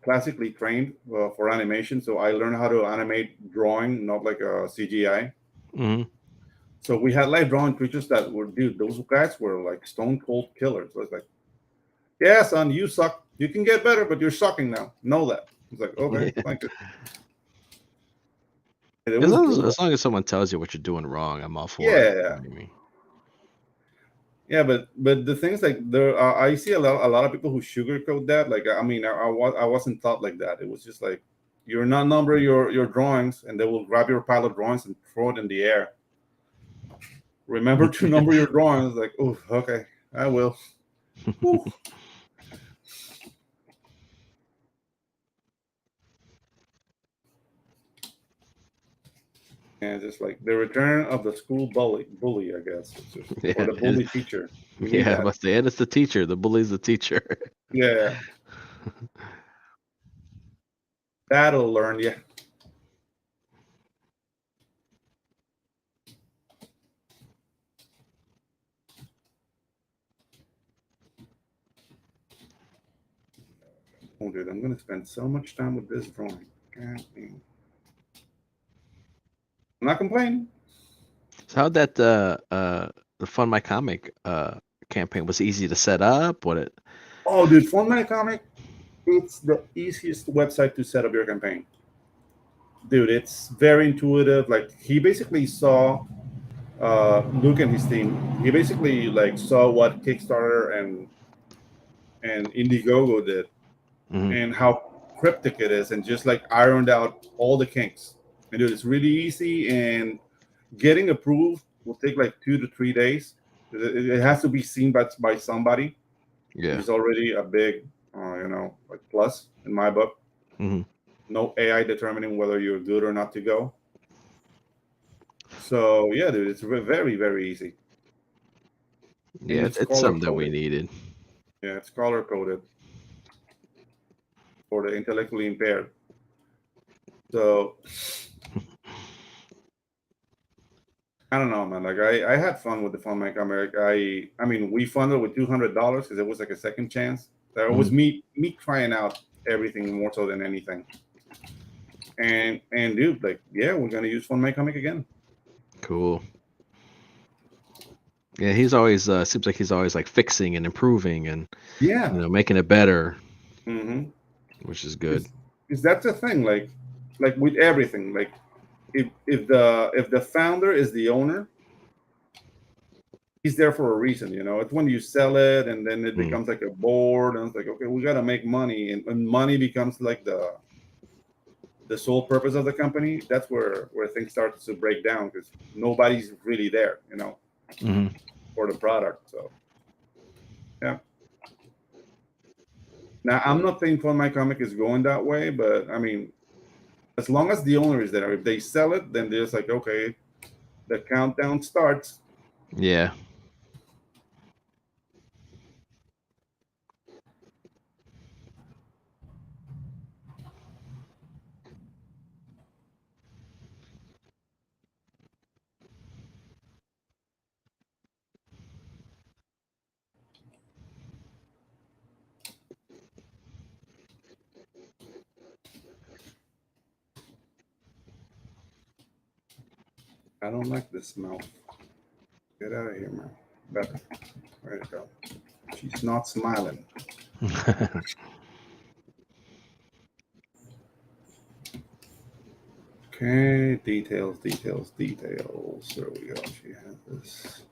classically trained for animation, so I learned how to animate drawing, not like a CGI. Mhm. So we had like drawing creatures that were, dude, those guys were like stone cold killers. So it's like, yeah, son, you suck. You can get better, but you're sucking now. Know that. It's like, okay, Yeah. thank you. And it was brutal. As long as someone tells you what you're doing wrong, I'm all for it. You Yeah, know what I mean? yeah, but the things like there, I see a lot of people who sugarcoat that. Like, I wasn't taught like that. It was just like you're not number your drawings, and they will grab your pile of drawings and throw it in the air. Remember to number your drawings. Like, oh, okay, I will. Whew. And just like the return of the school bully, I guess, or Yeah, the bully teacher. We need yeah. that. But the end, it's the teacher. The bully's the teacher. Yeah, that'll learn you. Oh, dude, I'm gonna spend so much time with this drawing. God damn. I'm not complaining. So how'd that the Fund My Comic campaign was it easy to set up? What it? Oh, dude, Fund My Comic, it's the easiest website to set up your campaign. Dude, it's very intuitive. Like he basically saw Luke and his team. He basically like saw what Kickstarter and Indiegogo did Mhm. and how cryptic it is, and just like ironed out all the kinks. And dude, it's really easy, and getting approved will take like 2 to 3 days. It has to be seen by somebody, which Yeah. is already a big, like plus in my book. Mhm. No AI determining whether you're good or not to go. So yeah, dude, it's very very easy, and Yeah, it's it's color something that we coded. needed. Yeah, it's color coded for the intellectually impaired. So I don't know, man. Like I had fun with the Fun My Comic. I mean, we funded with $200 because it was like a second chance. That was me trying out everything more so than anything. And dude, like, yeah, we're gonna use Fun My Comic again. Cool. Yeah, he's always seems like he's always like fixing and improving and Yeah. making it better, Mm-hmm. which is good. Is that's the thing? Like with everything, like if the founder is the owner, he's there for a reason. It's when you sell it and then it becomes like a board, and it's like, okay, we gotta make money, and money becomes like the sole purpose of the company. That's where things start to break down because nobody's really there, for the product. So yeah. Now I'm not saying Fun My Comic is going that way, but I mean, as long as the owner is there, if they sell it, then they're just like, okay, the countdown starts. Yeah. I don't like this smell. Get out of here, man. Better. There you go. She's not smiling. Okay, details. There we go. She has this.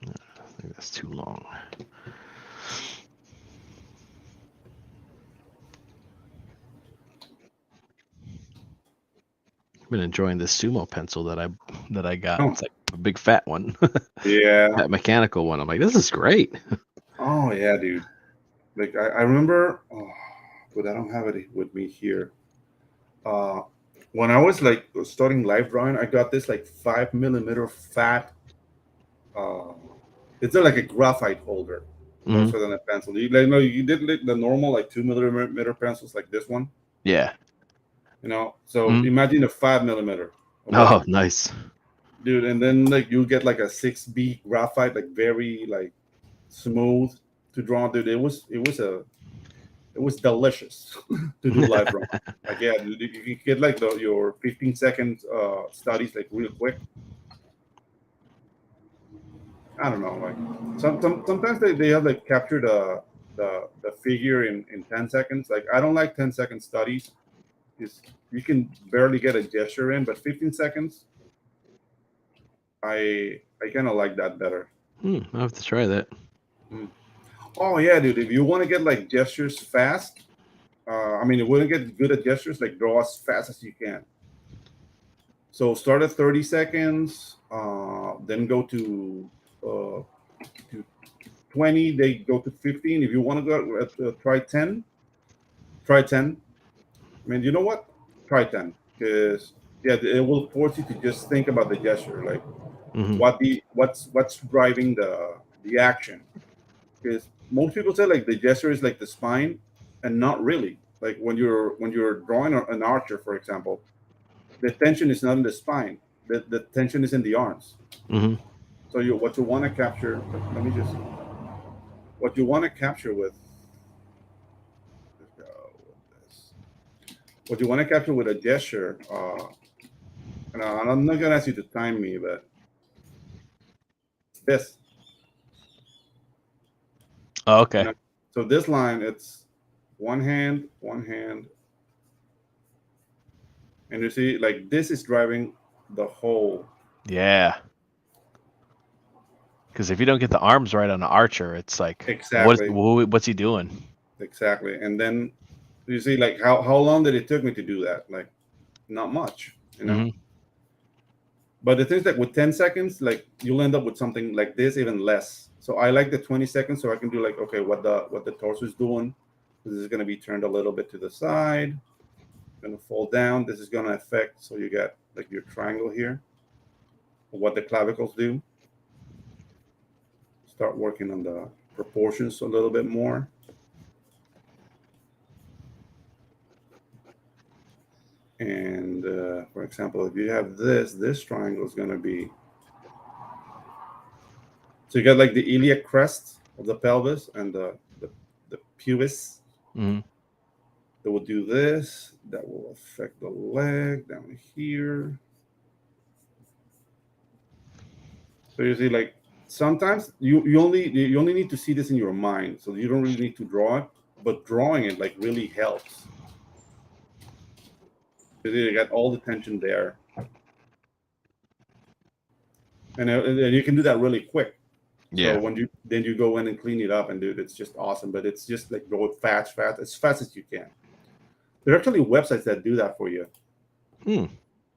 I think that's too long. I've been enjoying this sumo pencil that I got. Oh. It's like a big fat one. Yeah. That mechanical one. I'm like, this is great. Oh yeah, dude. Like I remember, but I don't have it with me here. When I was like starting live drawing, I got this like 5 millimeter fat. It's like a graphite holder, more so than a pencil. You did like the normal like 2 millimeter pencils like this one. Yeah. So imagine a 5 millimeter. Oh, nice. Dude, and then like you get like a 6B graphite, like very like smooth to draw. Dude, it was delicious to do live drawing. Like, yeah, dude, you get like your 15-second studies like real quick. I don't know, like sometimes they have like captured the figure in 10 seconds. Like I don't like 10-second studies because you can barely get a gesture in, but 15 seconds, I kind of like that better. I'll have to try that. Oh yeah, dude. If you want to get like gestures fast, I mean, if you want to get good at gestures, like draw as fast as you can. So start at 30 seconds, then go to 20. They go to 15. If you want to go try 10, try 10. I mean, you know what? Try 10 because yeah, it will force you to just think about the gesture, like what's driving the action. Because most people say like the gesture is like the spine, and not really. Like when you're drawing an archer, for example, the tension is not in the spine. The tension is in the arms. So what you want to capture. Let me just. What you want to capture with. Let's go with this. What you want to capture with a gesture. And I'm not gonna ask you to time me, but this. Oh, okay. So this line, it's one hand, and you see, like this is driving the whole. Yeah. Because if you don't get the arms right on an archer, it's like, exactly. What's he doing? Exactly. And then you see, like how long did it took me to do that? Like, not much, But the thing is that with 10 seconds, like you'll end up with something like this, even less. So I like the 20 seconds, so I can do like, okay, what the torso is doing. This is going to be turned a little bit to the side, going to fall down. This is going to affect, so you get like your triangle here, what the clavicles do. Start working on the proportions a little bit more. And for example, if you have this triangle is going to be, so you got like the iliac crest of the pelvis and the pubis. Mm-hmm. That will do this. That will affect the leg down here. So you see, like sometimes you only need to see this in your mind, so you don't really need to draw it. But drawing it like really helps. You got all the tension there, and you can do that really quick. Yeah. So when you go in and clean it up and do it, it's just awesome. But it's just like go fast as you can. There are actually websites that do that for you. Hmm.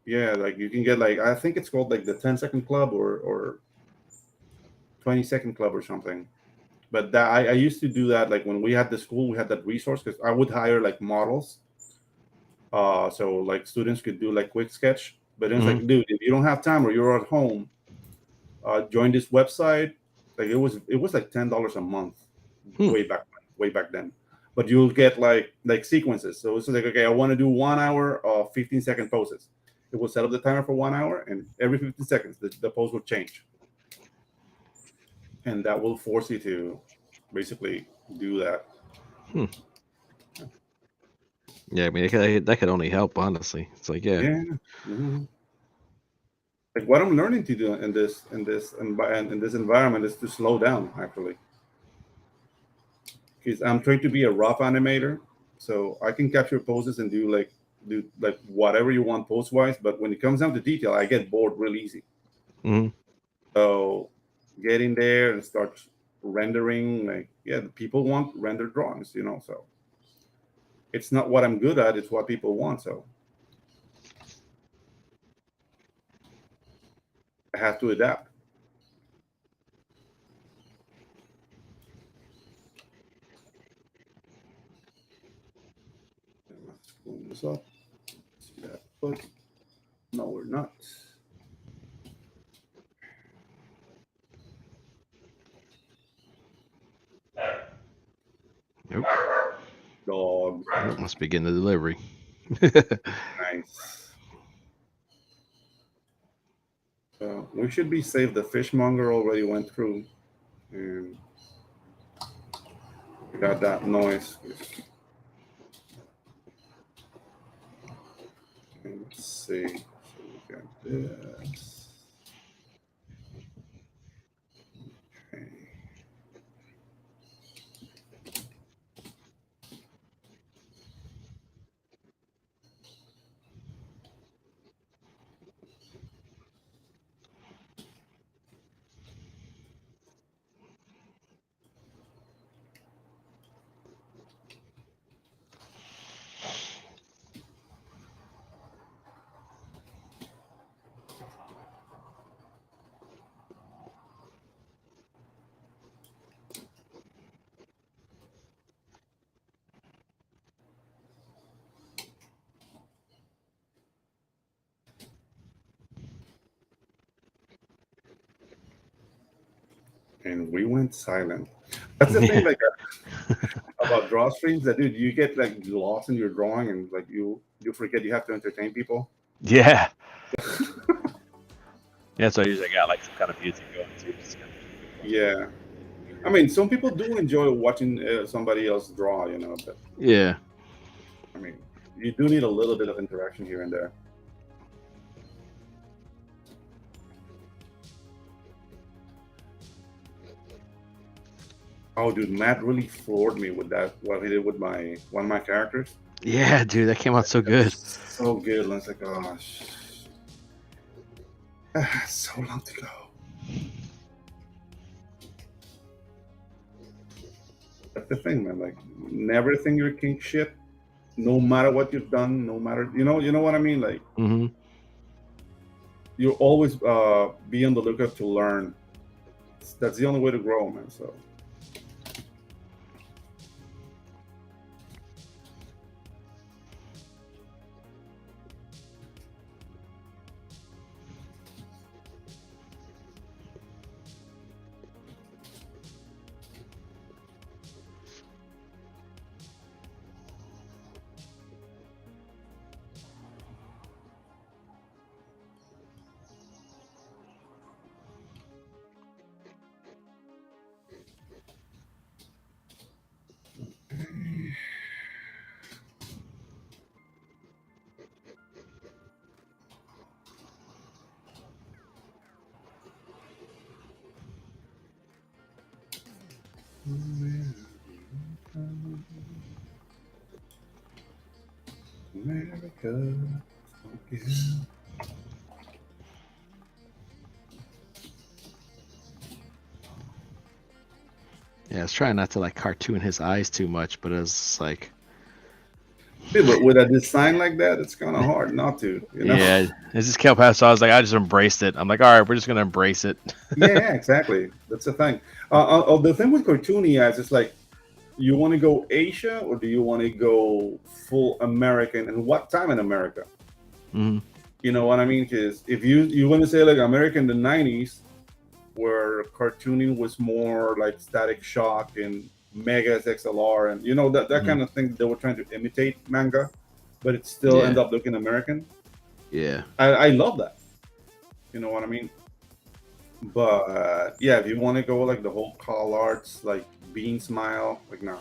Yeah, like you can get like I think it's called like the 10-second club or 20-second club or something. But that I used to do that like when we had the school, we had that resource because I would hire like models. So like students could do like quick sketch. But it's like, dude, if you don't have time or you're at home, join this website. Like it was like $10 a month way back then. But you'll get like sequences. So it's like, okay, I want to do 1 hour of 15-second poses. It will set up the timer for 1 hour, and every 15 seconds the pose will change. And that will force you to basically do that. Yeah, I mean, that could only help, honestly. It's like, yeah. Mm-hmm. Like what I'm learning to do in this environment is to slow down, actually. Because I'm trying to be a rough animator, so I can capture poses and do whatever you want pose wise. But when it comes down to detail, I get bored real easy. Mm-hmm. So get in there and start rendering. Like, yeah, the people want rendered drawings, so it's not what I'm good at, it's what people want. So I have to adapt. Let's clean this up. See that foot? No, we're not. Nope. Dog. Must begin the delivery. Nice. We should be safe. The fishmonger already went through, and we got that noise. And let's see. So we got this. Okay. And we went silent. That's the thing, like about draw streams. That dude, you get like lost in your drawing, and like you forget you have to entertain people. Yeah. Yeah, so I usually got like some kind of music going too. Yeah, I mean, some people do enjoy watching somebody else draw, But yeah, I mean, you do need a little bit of interaction here and there. Oh, dude, Matt really floored me with that. What he did with one of my characters. yeah, dude, that came out so good. So good. And it's like, gosh, so long to go. That's the thing, man. Like, never think you're king shit. No matter what you've done, no matter you know what I mean. Like, you'll always be on the lookout to learn. That's the only way to grow, man. So. America. Yeah. Yeah, I was trying not to like cartoon his eyes too much, but it's like, Yeah, but with a design like that, it's kind of hard not to, you know? yeah, it's just kept past. So I was like, I just embraced it. I'm like, all right, we're just gonna embrace it. Yeah, exactly. That's the thing. The thing with cartoony eyes is like, you want to go Asia or do you want to go full American? And what time in America? Mhm. You know what I mean? Because if you want to say like America in the '90s, where cartooning was more like Static Shock and Megas XLR, and you know that kind of thing, they were trying to imitate manga, but it still Yeah. end up looking American. Yeah, I love that. You know what I mean? But yeah, if you want to go like the whole call arts, like Bean Smile, like no,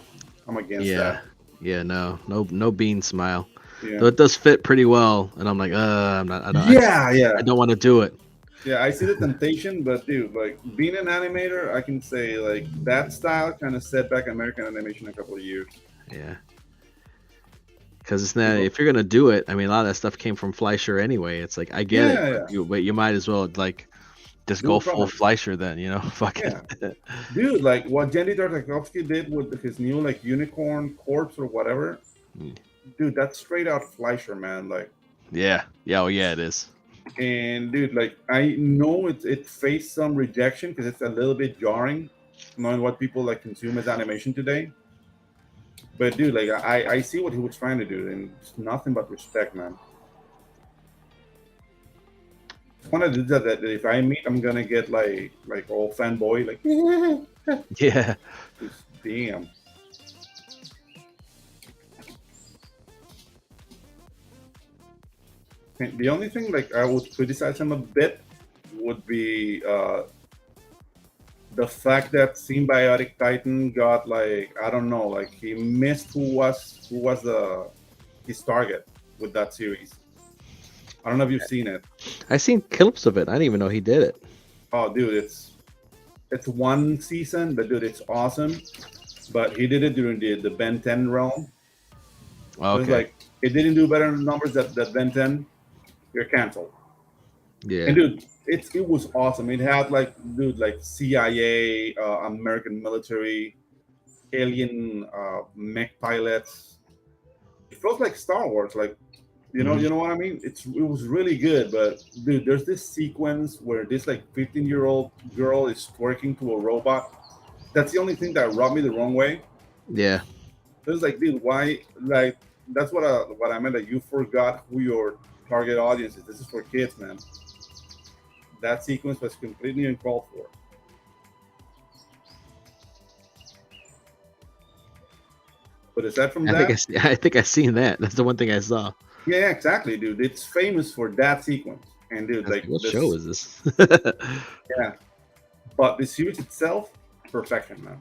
I'm against yeah, that. yeah. No bean smile. Yeah. Though it does fit pretty well, and I'm like, I'm not. Yeah. I don't want to do it. Yeah, I see the temptation, but dude, like being an animator, I can say like that style kind of set back American animation a couple of years. Yeah. Because it's not, if you're gonna do it, I mean, a lot of that stuff came from Fleischer anyway. It's like I get it, but you might as well like just Do go it full properly. Fleischer then, you know? Fuck Yeah. it. Dude, like what Jenny Tartakovsky did with his new like Unicorn Corpse or whatever, dude, that's straight out Fleischer, man. Like, Yeah. Oh yeah, it is. and dude, like I know it faced some rejection because it's a little bit jarring, knowing what people like consume as animation today. But dude, like I see what he was trying to do, and it's nothing but respect, man. It's one of the dudes that if I meet, I'm gonna get like all fanboy, like Yeah. just damn. And the only thing like I would criticize him a bit would be the fact that Symbiotic Titan got like I don't know, like he missed who was his target with that series. I don't know if you've seen it. I seen clips of it. I didn't even know he did it. Oh, dude, it's one season, but dude, it's awesome. But he did it during the Ben 10 realm. It was Okay. like it didn't do better in numbers that Ben 10. You're canceled. Yeah. And dude, it was awesome. It had like CIA, American military, alien mech pilots. It felt like Star Wars, like you know what I mean. It was really good, but dude, there's this sequence where this like 15-year-old girl is twerking to a robot. That's the only thing that rubbed me the wrong way. Yeah. It was like, dude, why? Like that's what I meant. That you forgot who your target audience is. This is for kids, man. That sequence was completely uncalled for. But aside from that, I think I seen that. That's the one thing I saw. yeah, exactly, dude. It's famous for that sequence. And dude, like, What this- show is this? yeah. But the series itself, perfection, man.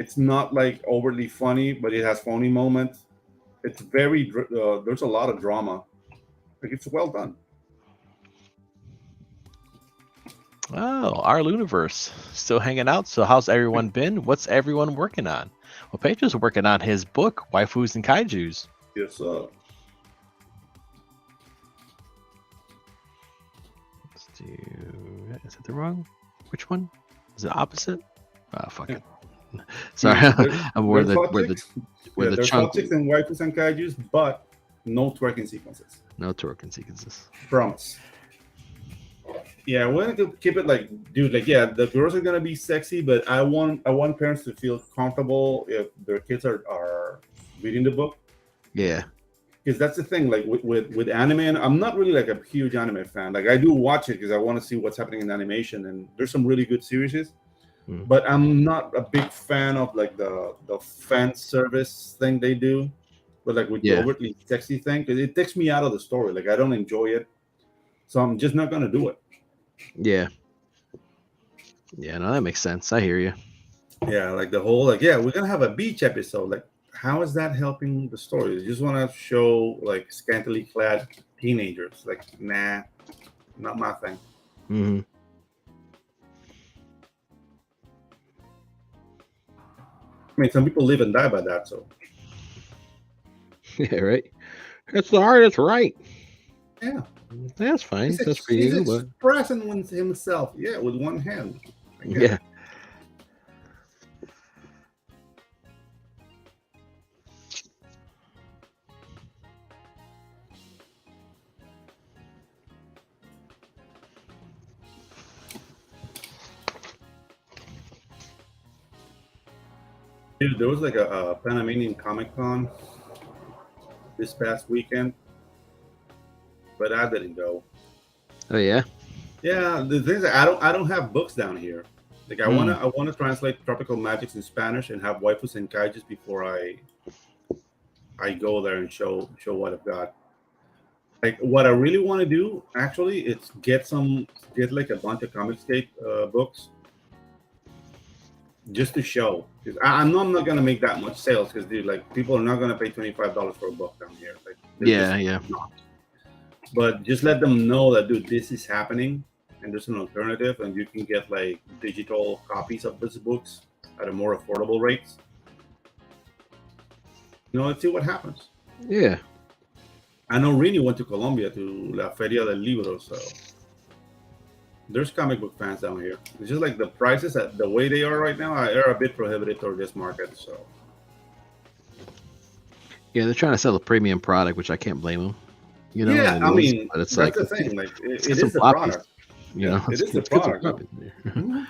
It's not like overly funny, but it has funny moments. It's very there's a lot of drama. Like it's well done. Oh, our Luniverse still hanging out. So how's everyone been? What's everyone working on? Well, Pedro's working on his book, Waifus and Kaijus. Yes, sir. Let's do. Is it the wrong? Which one? Is it opposite? Oh, fuck it. Sorry, I'm where the there's chunk. topics and waifus and kaijus, but no twerking sequences. No twerking sequences. Promise. Yeah, I wanted to keep it like, dude, like, yeah, the girls are gonna be sexy, but I want parents to feel comfortable if their kids are reading the book. Yeah. Because that's the thing, like with anime, and I'm not really like a huge anime fan. Like I do watch it because I want to see what's happening in animation, and there's some really good series. But I'm not a big fan of like the fan service thing they do, but like with the overtly sexy thing, because it takes me out of the story. Like I don't enjoy it, so I'm just not gonna do it. Yeah. Yeah, no, that makes sense. I hear you. Yeah, like the whole like, yeah, we're gonna have a beach episode. Like, how is that helping the story? You just want to show like scantily clad teenagers. Like, nah, not my thing. Mm-hmm. I mean, some people live and die by that. So Yeah, right. It's the artist, right? yeah, That's fine. he's, That's for he's you, but expressing himself. Yeah, with one hand. I guess. yeah. Dude, there was like a Panamanian Comic Con this past weekend, but I didn't go. Oh yeah. Yeah, the thing is, I don't have books down here. Like I wanna translate Tropical Magics in Spanish and have waifus and kaijus before I go there and show what I've got. Like what I really want to do actually is get like a bunch of comicsgate books just to show. Because I'm not gonna make that much sales because dude, like people are not gonna pay $25 for a book down here. Like Yeah. not. But just let them know that dude, this is happening and there's an alternative and you can get like digital copies of these books at a more affordable rates. Let's see what happens. Yeah. I know Rini went to Colombia to La Feria del Libro, so there's comic book fans down here. It's just like the prices, the way they are right now, are a bit prohibitive toward this market. So Yeah, they're trying to sell a premium product, which I can't blame them. yeah, I mean, but it's that's like the thing. Like it get is some the floppies. product. You know, It is the let's get some product. floppies in there.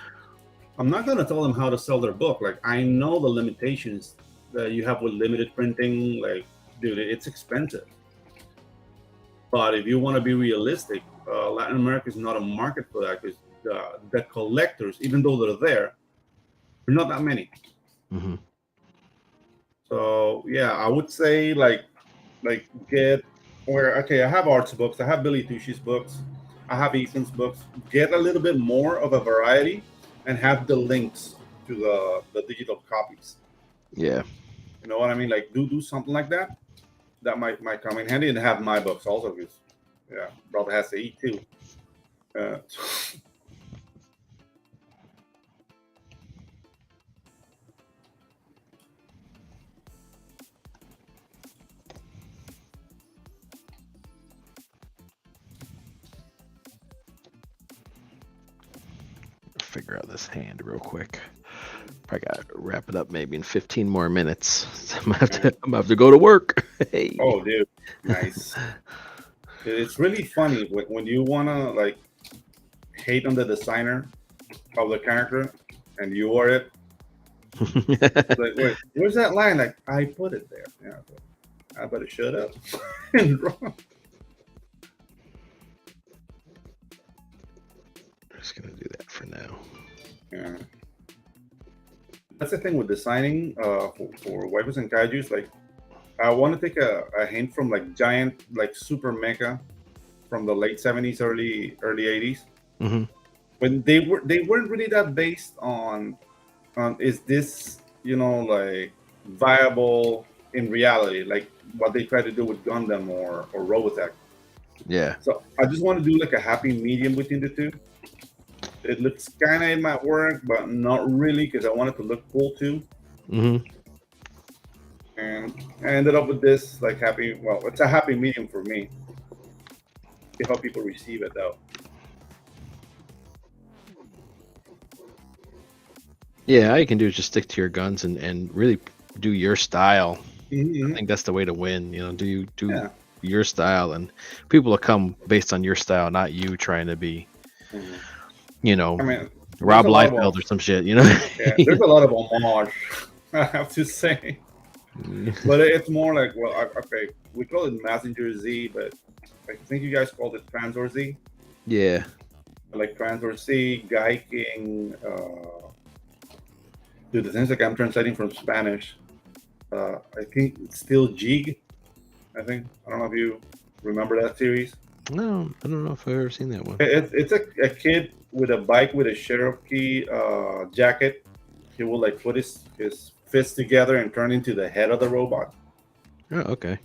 I'm not gonna tell them how to sell their book. Like I know the limitations that you have with limited printing. Like, dude, it's expensive. But if you want to be realistic, Latin America is not a market for that because the collectors, even though they're there, are not that many. Mm-hmm. So yeah, I would say like get okay. I have Art's books. I have Billy Tushy's books. I have Ethan's books. Get a little bit more of a variety and have the links to the digital copies. Yeah. You know what I mean? Like do something like that. That might come in handy, and have my books also because yeah, brother has to eat too. Figure out this hand real quick. Probably got to wrap it up maybe in 15 more minutes. I'm gonna have to go to work. Hey. Oh, dude, nice. It's really funny when you wanna like hate on the designer of the character, and you are it. Like, wait, where's that line? Like, I put it there. Yeah, I better shut up. Just gonna do that for now. Yeah. That's the thing with designing for waifus and kaijus. Like, I want to take a hint from like giant, like super mecha from the late 70s, early 80s. Mm-hmm. When they weren't really that based on is this like viable in reality, like what they try to do with Gundam or Robotech. Yeah. So I just want to do like a happy medium between the two. It looks kind of, it might work, but not really because I want it to look cool too. Mm-hmm. And I ended up with this like happy. Well, it's a happy medium for me. See how people receive it though. Yeah, all you can do is just stick to your guns and really do your style. Mm-hmm. I think that's the way to win. Do Yeah. your style, and people will come based on your style, not you trying to be, Mm-hmm. I mean, Rob there's a lot of- Liefeld or some shit. Yeah, there's a lot of homage, I have to say. But it's more like, well, okay, we call it Messenger Z, but I think you guys called it Transor Z. Yeah. Like Transor Z, Guy King. Dude, the things like I'm translating from Spanish. I think it's still Jig. I don't know if you remember that series. No, I don't know if I've ever seen that one. It's a kid with a bike with a Cherokee jacket. He will like put his fists together and turn into the head of the robot. Oh, okay.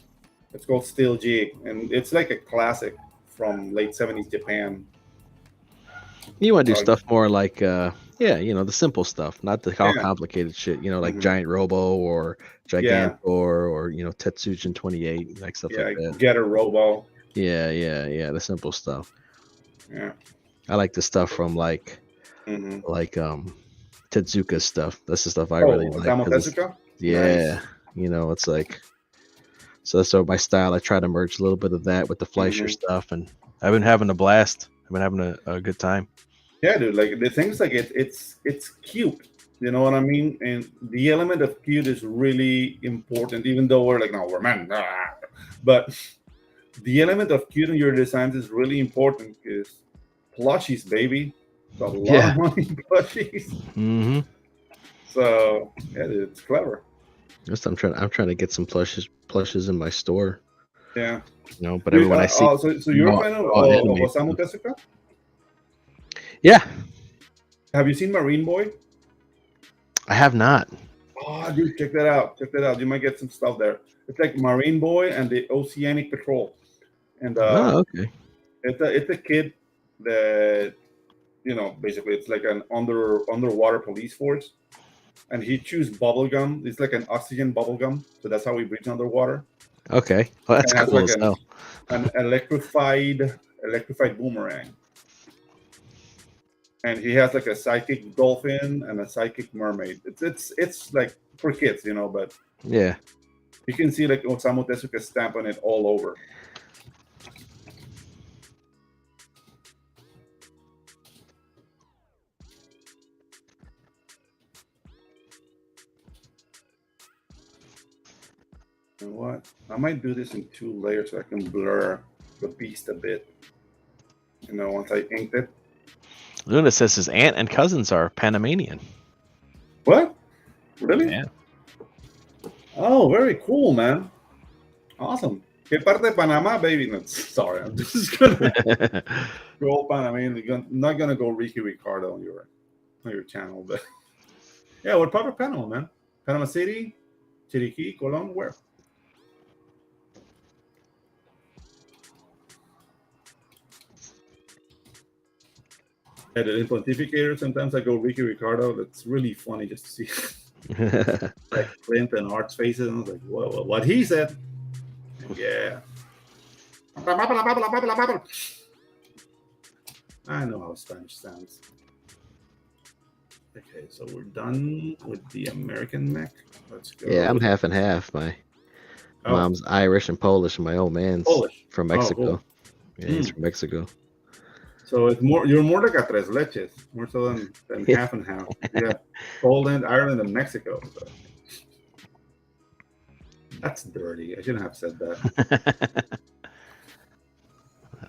It's called Steel Jig, and it's like a classic from late 70s Japan. You want to do stuff more like Yeah, the simple stuff, not the all Yeah. complicated shit. Like Mhm. Giant Robo or Yeah. Gigantor or Tetsujin 28, like stuff like Yeah. that. Get a robo. Yeah. The simple stuff. Yeah. I like the stuff from like Hmm. Tezuka stuff. That's the stuff I really like. Osamu 'Cause it's- Tezuka? yeah, Nice. it's like so that's sort of my style. I try to merge a little bit of that with the Fleischer Mhm. stuff, and I've been having a blast. I've been having a good time. Yeah, dude. Like the things like it's cute. You know what I mean? And the element of cute is really important, even though we're like, no, we're men. But the element of cute in your designs is really important because plushies, baby. It's a lot Yeah. of money plushies. Mm-hmm. So yeah, dude, it's clever. Just I'm trying to get some plushes in my store. Yeah. But everyone I see. So you're a fan of anime. Osamu Tezuka? Yeah, Have you seen Marine Boy? I have not. Oh, dude, check that out. Check that out. You might get some stuff there. It's like Marine Boy and the Oceanic Patrol, and Okay. it's a kid that basically it's like an underwater police force, and he chews bubble gum. It's like an oxygen bubble gum, so that's how he breathes underwater. Okay. Well, that's And has cool like as hell. an electrified boomerang. And he has like a psychic dolphin and a psychic mermaid. It's like for kids, but Yeah. you can see like Osamu Tezuka stamp on it all over. You know what? I might do this in 2 layers so I can blur the beast a bit. Once I inked it. Luna says his aunt and cousins are Panamanian. What? Really? Yeah. Oh, very cool, man. Awesome. ¿Qué parte de Panamá, baby? No, sorry, I'm just gonna go Panamanian. I'm not gonna go Ricky Ricardo on your channel, but yeah, what part of Panama, man? Panama City, Chiriquí, Colón, where? Yeah, the Pontificator, sometimes I go Ricky Ricardo. That's really funny just to see like Clint and Art's faces. And I was like, whoa, what he said. Yeah. I know how Spanish sounds. Okay, so we're done with the American mech. Let's go. Yeah, I'm half and half. My mom's Irish and Polish, and my old man's Polish. from Oh, Mexico. cool. Yeah, he's from Mexico. So you're more like a tres leches, more so than half and half. Yeah, Poland, Ireland, and Mexico. So. That's dirty. I shouldn't have said that.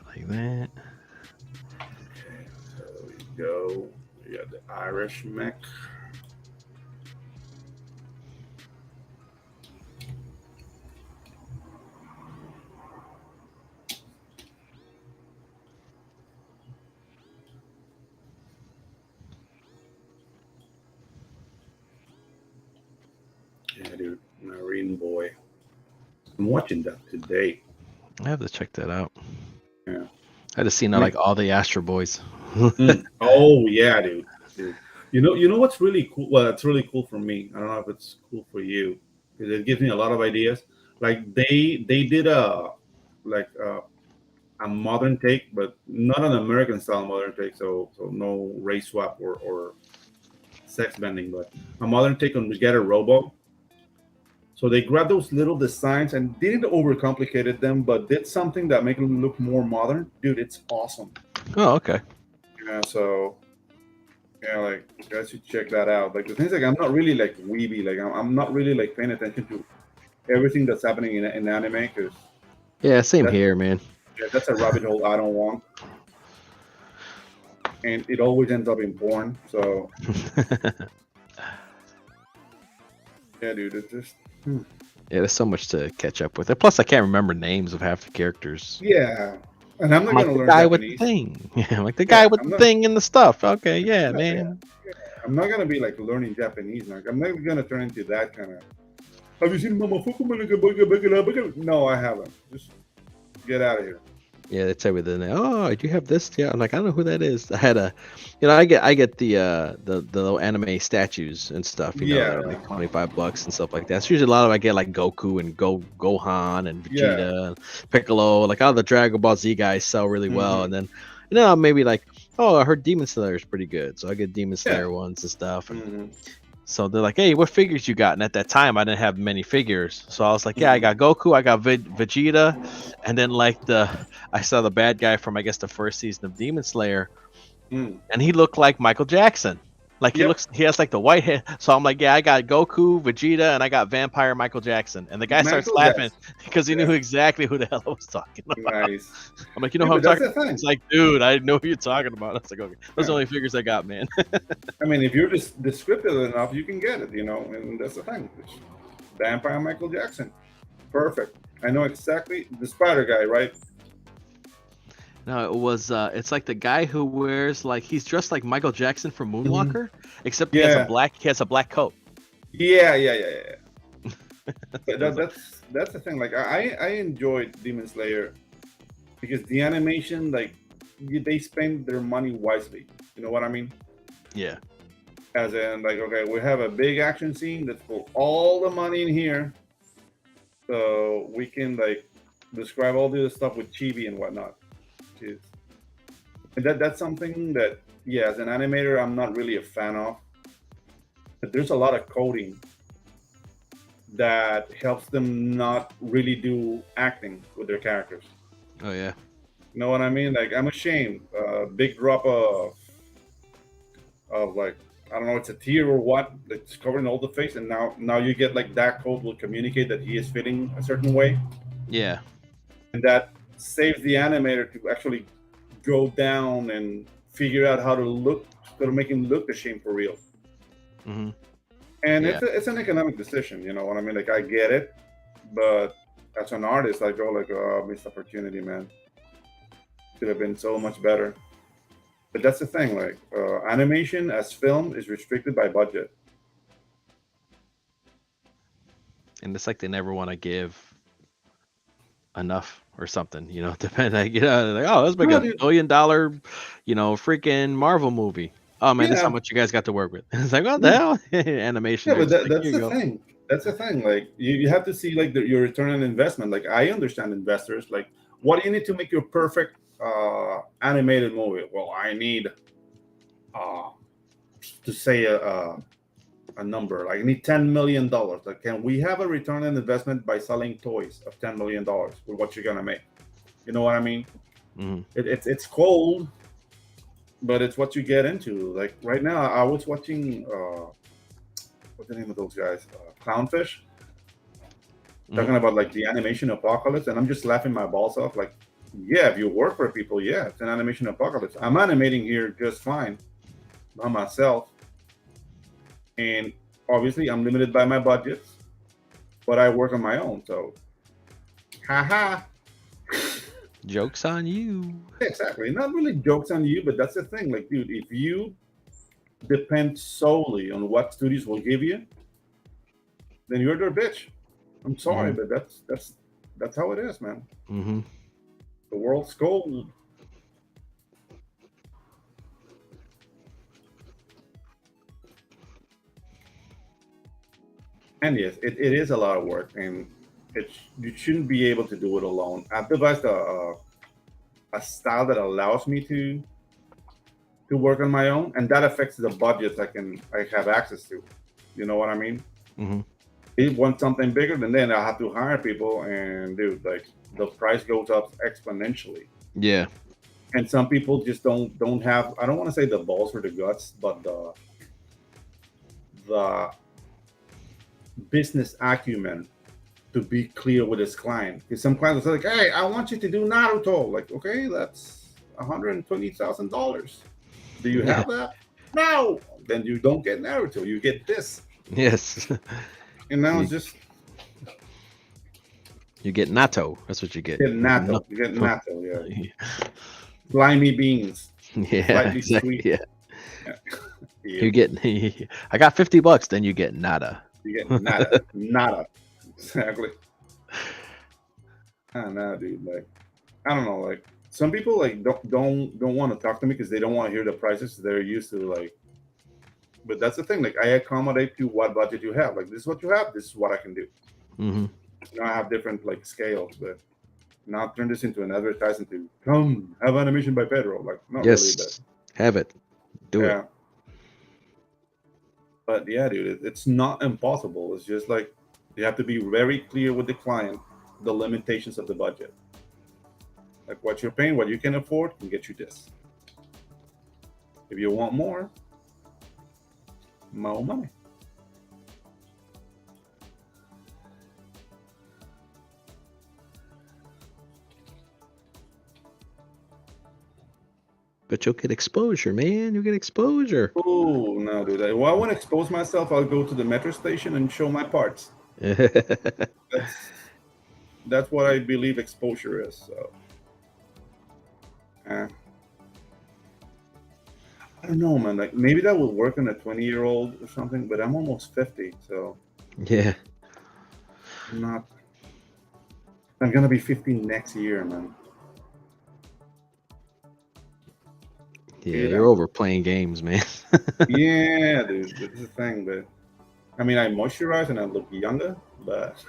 Like that. Okay, so we go. We got the Irish mech. Yeah, dude, Marine Boy. I'm watching that today. I have to check that out. Yeah. I just seen like all the Astro Boys. Oh yeah, dude. You know what's really cool? Well, it's really cool for me. I don't know if it's cool for you because it gives me a lot of ideas. Like they did a modern take, but not an American style modern take. So no race swap or sex bending, but a modern take on Get a Robo. So they grabbed those little designs and didn't overcomplicate them, but did something that make them look more modern. Dude, it's awesome. Oh, okay. Yeah, so yeah, like you guys should check that out. Like the things like I'm not really like weeby, like I'm not really like paying attention to everything that's happening in anime because Yeah, same here, man. yeah, that's a rabbit hole I don't want, and it always ends up in porn. So yeah, dude, it's just Yeah, there's so much to catch up with. And plus, I can't remember names of half the characters. yeah. And I'm not I'm like gonna the learn guy Japanese. with the thing. Yeah, like the guy with I'm the not- thing and the stuff. Okay, yeah, man. I'm not gonna be like learning Japanese. Like I'm not gonna turn into that kind of. Have you seen Momofuku? No, I haven't. Just get out of here. Yeah, they tell me the name. Oh, do you have this? Yeah, I'm like, I don't know who that is. I had I get the little anime statues and stuff. That are Yeah, like $25 and stuff like that. It's usually a lot of I get like Goku and Gohan and yeah. Vegeta and Piccolo. Like all the Dragon Ball Z guys sell really well, Mhm. and then maybe like, oh, I heard Demon Slayer is pretty good, so I get Demon Slayer ones and stuff. And Mhm. so they're like, hey, what figures you got? And at that time, I didn't have many figures. So I was like, yeah, I Mhm. got Goku, I got Vegeta. And then, like, I saw the bad guy from, I guess, the first season of Demon Slayer. Mm. And he looked like Michael Jackson. Like, Yep. he has, like, the white hair. So I'm like, yeah, I got Goku, Vegeta, and I got Vampire Michael Jackson. And the guy starts Michael laughing Jackson. because he Yeah. knew exactly who the hell I was talking about. Nice. I'm like, you know Yeah, who I'm but that's talking the about? thing. He's like, dude, I know who you're talking about. I was like, okay. Those are the Yeah. only figures I got, man. I mean, if you're just descriptive enough, you can get it, and that's the thing. It's Vampire Michael Jackson. Perfect. I know exactly the spider guy, right? No, it was. It's like the guy who wears like he's dressed like Michael Jackson from Moonwalker, except he has a Yeah. black. He has a black coat. Yeah. That's the thing. Like I enjoyed Demon Slayer because the animation, like they spend their money wisely. You know what I mean? Yeah. As in, like, okay, we have a big action scene. Let's put all the money in here, so we can like describe all the other stuff with chibi and whatnot. And that's something that, yeah, as an animator, I'm not really a fan of. But there's a lot of coding that helps them not really do acting with their characters. Oh yeah. You know what I mean? Like, I'm ashamed. Big drop of like, I don't know, it's a tear or what that's covering all the face, and now you get like that code will communicate that he is fitting a certain way, Yeah. and that saves the animator to actually go down and figure out how to make him look ashamed for real. Mm-hmm. And Yeah. it's an economic decision, you know what I mean? Like I get it, but as an artist, I go like, oh, missed opportunity, man. Could have been so much better. But that's the thing, like animation as film is restricted by budget. And it's like they never want to give enough or something. Depend like like, oh, let's make No, $1 dude. billion, freaking Marvel movie. Oh man, this is how Yeah, much you guys got to work with. It's like, what the hell? Animation. yeah, They're but just like, that's here you the go. thing. That's the thing. Like you have to see like your return on investment. Like I understand investors. Like, what do you need to make your perfect animated movie? Well, I need to say a number. Like I need $10 million. Like, can we have a return on investment by selling toys of $10 million with what you're gonna make? You know what I mean? Mm-hmm. It's cold, but it's what you get into. Like right now, I was watching what's the name of those guys? Clownfish, talking about like the animation apocalypse, and I'm just laughing my balls off. Like, yeah, if you work for people, yeah, it's an animation apocalypse. I'm animating here just fine by myself, and obviously I'm limited by my budgets, but I work on my own. So, haha. Joke's on you. Exactly. Not really jokes on you, but that's the thing. Like, dude, if you depend solely on what studios will give you, then you're their bitch. I'm sorry, but that's how it is, man. Mm-hmm. The world's cold. And yes, it is a lot of work, and you shouldn't be able to do it alone. I've devised a style that allows me to work on my own, and that affects the budgets I have access to. You know what I mean? Mm-hmm. If you want something bigger, then I have to hire people, and dude, like the price goes up exponentially. Yeah. And some people just don't have, I don't want to say the balls or the guts, but the business acumen to be clear with his client. Because some clients are like, hey, I want you to do Naruto. Like, okay, that's $120,000. Do you have that? No. Then you don't get Naruto. You get this. Yes. And now it's just You get natto. That's what you get. get natto. You get natto, yeah. Slimy beans. Yeah, Slightly exactly. sweet. Yeah. Yeah. You get. I got $50. Then you get nada. You get nada. Nada. Exactly. I don't know, dude. Like, I don't know. Like, some people like don't want to talk to me because they don't want to hear the prices. They're used to like, but that's the thing. Like I accommodate to what budget you have. Like this is what you have. This is what I can do. Mm-hmm. You know, I have different like scales, but not turn this into an advertisement to come have animation by Pedro. Like not really, but Yes, have it. Do yeah. it. But yeah, dude, it's not impossible. It's just like you have to be very clear with the client the limitations of the budget. Like what you're paying, what you can afford can get you this. If you want more money. But you'll get exposure, man. You'll get exposure. Oh no, dude! If I want to expose myself, I'll go to the metro station and show my parts. That's what I believe exposure is. So, I don't know, man. Like maybe that will work on a 20-year-old or something, but I'm almost 50, so Yeah. I'm gonna be 50 next year, man. Yeah, you're over playing games, man. Yeah, dude, that's the thing. But I mean, I moisturize and I look younger, but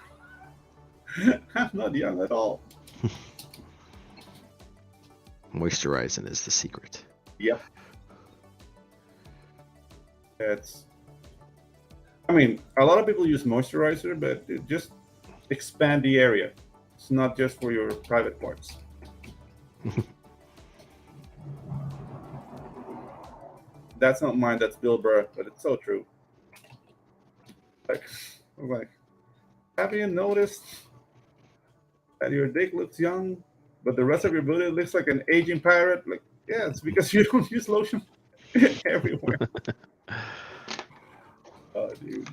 I'm not young at all. Moisturizing is the secret. Yep. I mean, a lot of people use moisturizer, but it just expand the area. It's not just for your private parts. That's not mine, that's Bill Burr, but it's so true. Like, have you noticed that your dick looks young, but the rest of your body looks like an aging pirate? Like, yeah, it's because you don't use lotion everywhere. Oh, dude.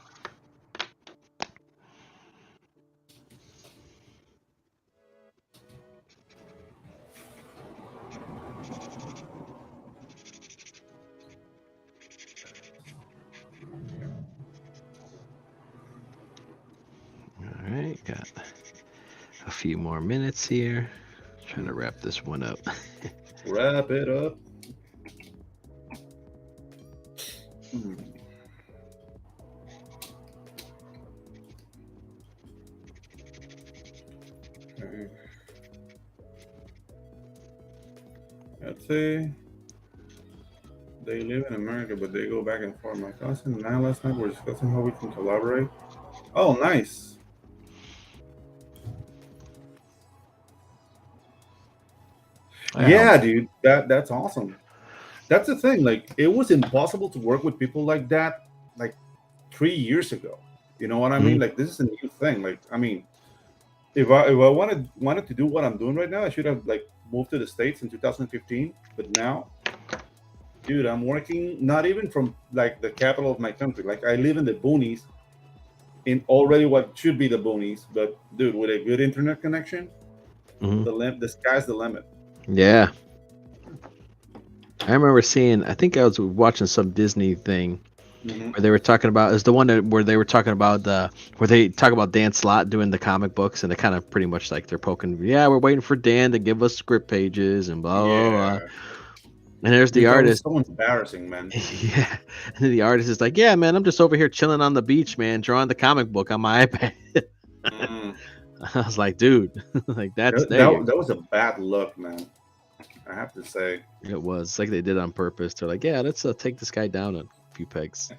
All right, got a few more minutes here. Trying to wrap this one up. Wrap it up. Okay. Let's see. They live in America, but they go back and forth. My cousin and I last night were discussing how we can collaborate. Oh, nice. Yeah, dude, that's awesome. That's the thing. Like, it was impossible to work with people like that, like 3 years ago. You know what I mean? Like, this is a new thing. Like, I mean, if I wanted to do what I'm doing right now, I should have like moved to the States in 2015. But now, dude, I'm working not even from like the capital of my country. Like, I live in the boonies, in already what should be the boonies. But dude, with a good internet connection, the sky's the limit. Yeah. I remember seeing, I think I was watching some Disney thing where they were talking about, is the one where they were talking about where they talk about Dan Slott doing the comic books, and they kind of pretty much like they're poking, yeah, we're waiting for Dan to give us script pages and blah, blah, blah. And there's the artist. So embarrassing, man. Yeah. And then the artist is like, yeah, man, I'm just over here chilling on the beach, man, drawing the comic book on my iPad. I was like, dude, like that was a bad look, man. I have to say. It was. It's like they did it on purpose. They're like, yeah, let's take this guy down a few pegs. I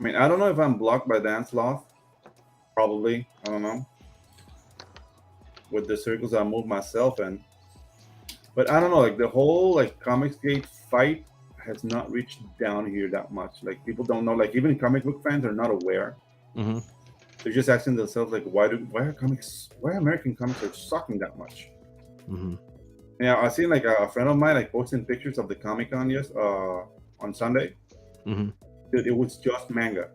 mean, I don't know if I'm blocked by Dan Sloth. Probably. I don't know. With the circles I move myself in. But I don't know, like the whole like comicsgate fight has not reached down here that much. Like people don't know, like even comic book fans are not aware. They're just asking themselves like, why are American comics are sucking that much? Yeah, I seen like a friend of mine like posting pictures of the Comic-Con on Sunday. Dude, it was just manga.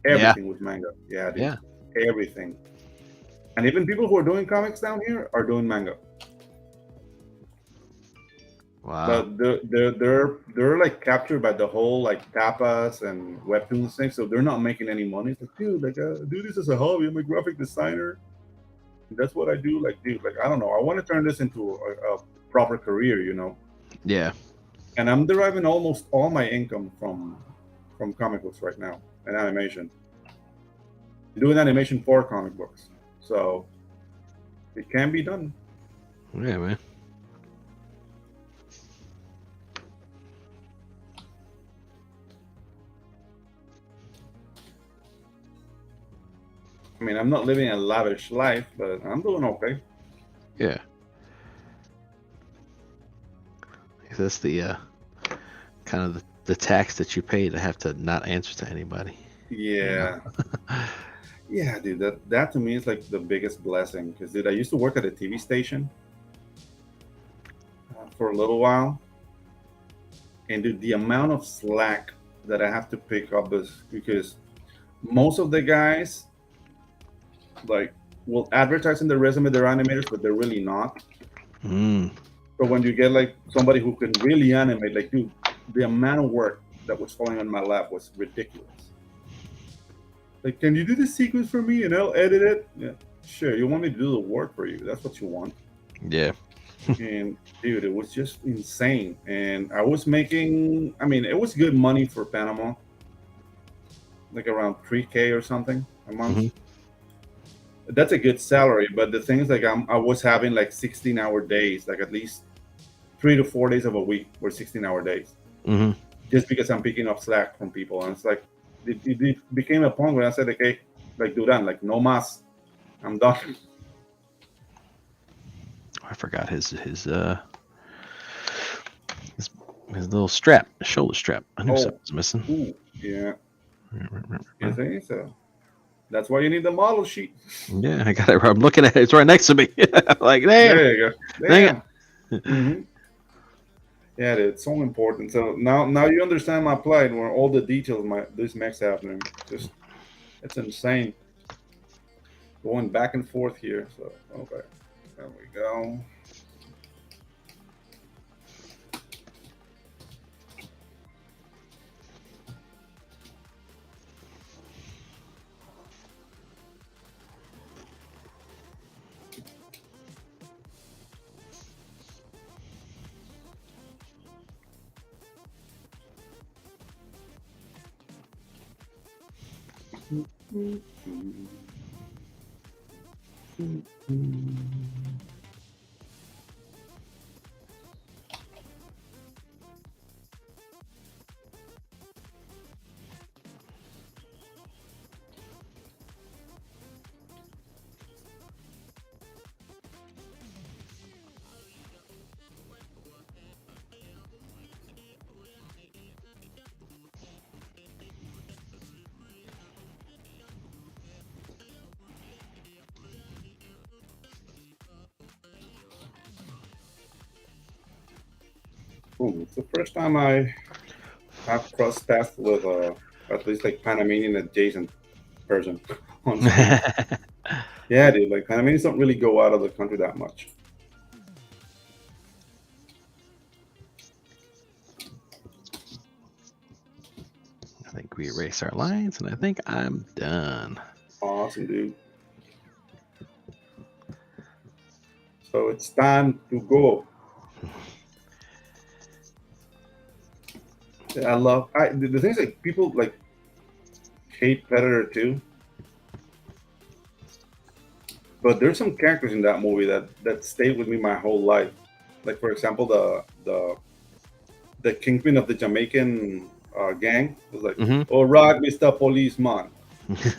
Everything was manga. Yeah, dude. Yeah. Everything. And even people who are doing comics down here are doing manga. Wow. But they're like captured by the whole like tapas and webtoons thing, so they're not making any money. It's like, dude, like do this as a hobby. I'm a graphic designer. That's what I do. Like, dude, like I don't know. I want to turn this into a proper career, you know. Yeah. And I'm deriving almost all my income from comic books right now and animation. Doing animation for comic books, so it can be done. Yeah, man. I mean, I'm not living a lavish life, but I'm doing okay. Yeah. That's the kind of the tax that you pay to have to not answer to anybody. Yeah. Yeah, dude, that to me is like the biggest blessing. Because, dude, I used to work at a TV station for a little while, and dude, the amount of slack that I have to pick up is because most of the guys like will advertise in their resume they're animators, but they're really not. Mm. So when you get like somebody who can really animate, like, dude, the amount of work that was falling on my lap was ridiculous. Like, can you do the sequence for me and I'll edit it? Yeah, sure. You want me to do the work for you? That's what you want. Yeah. And dude, it was just insane. And I was making, I mean, it was good money for Panama, like around 3K or something a month. Mhm. That's a good salary. But the thing is, like, I was having like 16-hour days, like at least 3 to 4 days of a week were 16-hour days, Hmm. just because I'm picking up slack from people. And it's like, it became a point where I said, okay, like, Duran, like, no mas, I'm done. I forgot his little strap, his shoulder strap. I knew Oh. something was missing. Ooh, yeah. You see? So that's why you need the model sheet. Yeah, I got it. I'm looking at it. It's right next to me. Like, damn. There you go. Dang Damn. Hmm. Yeah, dude, it's so important. So now you understand my plight where all the details this mech's happening. Just it's insane. Going back and forth here. So okay. There we go. Boom. It's the first time I have crossed paths with at least like Panamanian adjacent person. On screen. Yeah, dude. Like Panamanians don't really go out of the country that much. I think we erase our lines, and I think I'm done. Awesome, dude. So it's time to go. Yeah, the thing is, like, people like hate Predator 2, but there's some characters in that movie that stayed with me my whole life. Like, for example, the kingpin of the Jamaican gang was like, Mhm. "All right, Mr. Policeman,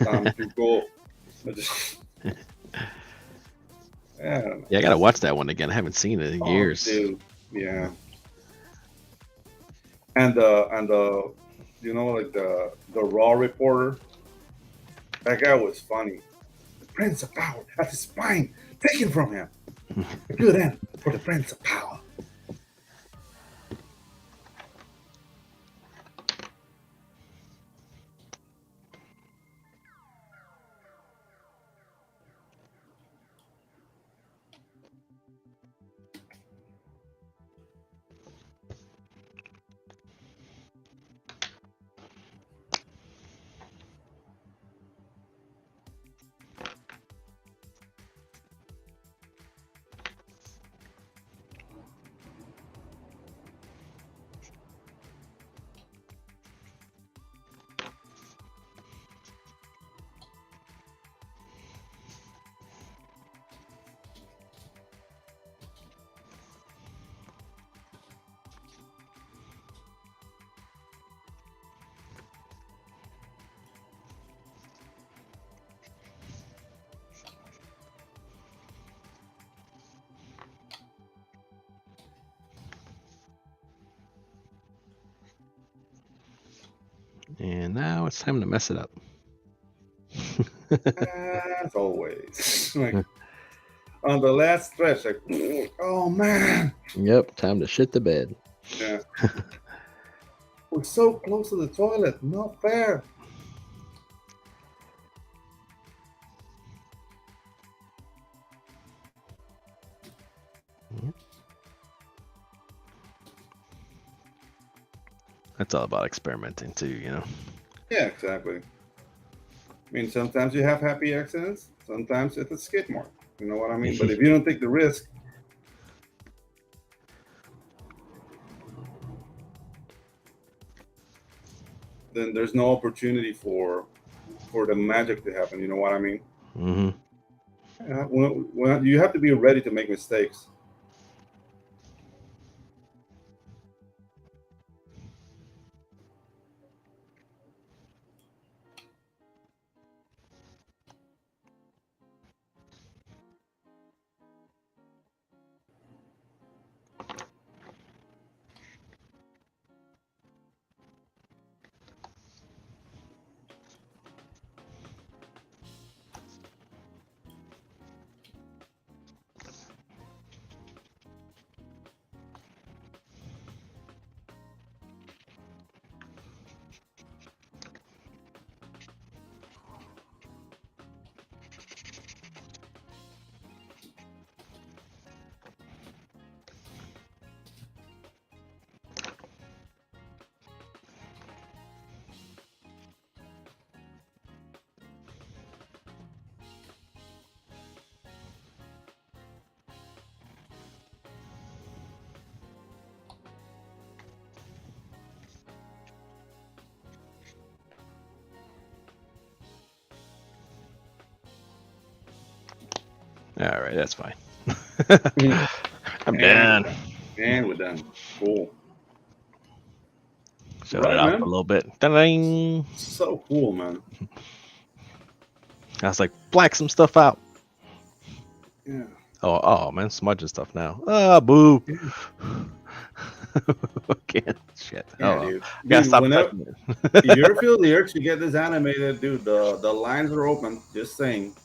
time to go." I just- yeah, I don't know. Yeah, I gotta watch that one again. I haven't seen it in Oh, years. dude. Yeah. And the you know, like the Raw reporter, that guy was funny. The Prince of Power has his spine taken from him. A good end for the Prince of Power. And now it's time to mess it up. As always. Like on the last stretch, like, oh man. Yep, time to shit the bed. Yeah. We're so close to the toilet. Not fair. That's all about experimenting too, you know. Yeah, exactly. I mean, sometimes you have happy accidents. Sometimes it's a skid mark. You know what I mean? But if you don't take the risk, then there's no opportunity for the magic to happen. You know what I mean? When you have to be ready to make mistakes. All right, that's fine. I'm done. And we're done. Cool. Shut it up a little bit. Da-ding. So cool, man. I was like, black some stuff out. Yeah. Oh man, smudging stuff now. Ah, boo. Can't. Shit. Yeah, Oh, dude. gotta Dude, stop whenever, touching it. if you ever feel the urge to get this animated, dude, the lines are open. Just saying.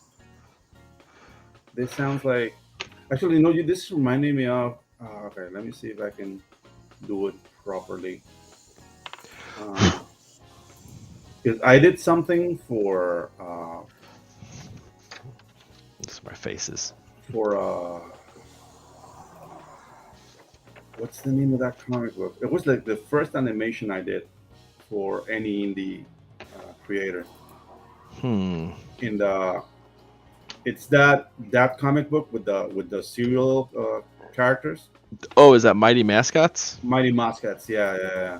This sounds like. Actually, no. This is reminding me of. Okay, let me see if I can do it properly. Because I did something for. This is my faces. For what's the name of that comic book? It was like the first animation I did for any indie creator. Hmm. And it's that comic book with the serial characters. Oh, is that Mighty Mascots? Mighty Mascots, yeah.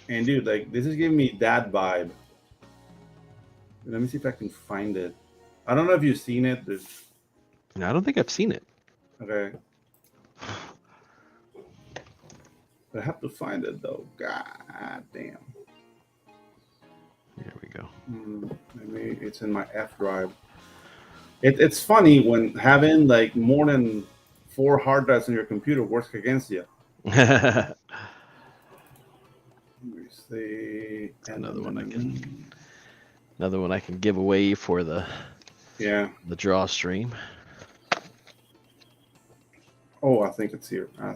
And dude, like this is giving me that vibe. Let me see if I can find it. I don't know if you've seen it. No, I don't think I've seen it. Okay. I have to find it though. God damn. Here we go. Maybe it's in my F drive. It's funny when having like more than 4 hard drives on your computer works against you. Let me see. Another one I can give away for the draw stream. Oh, I think it's here. Yeah.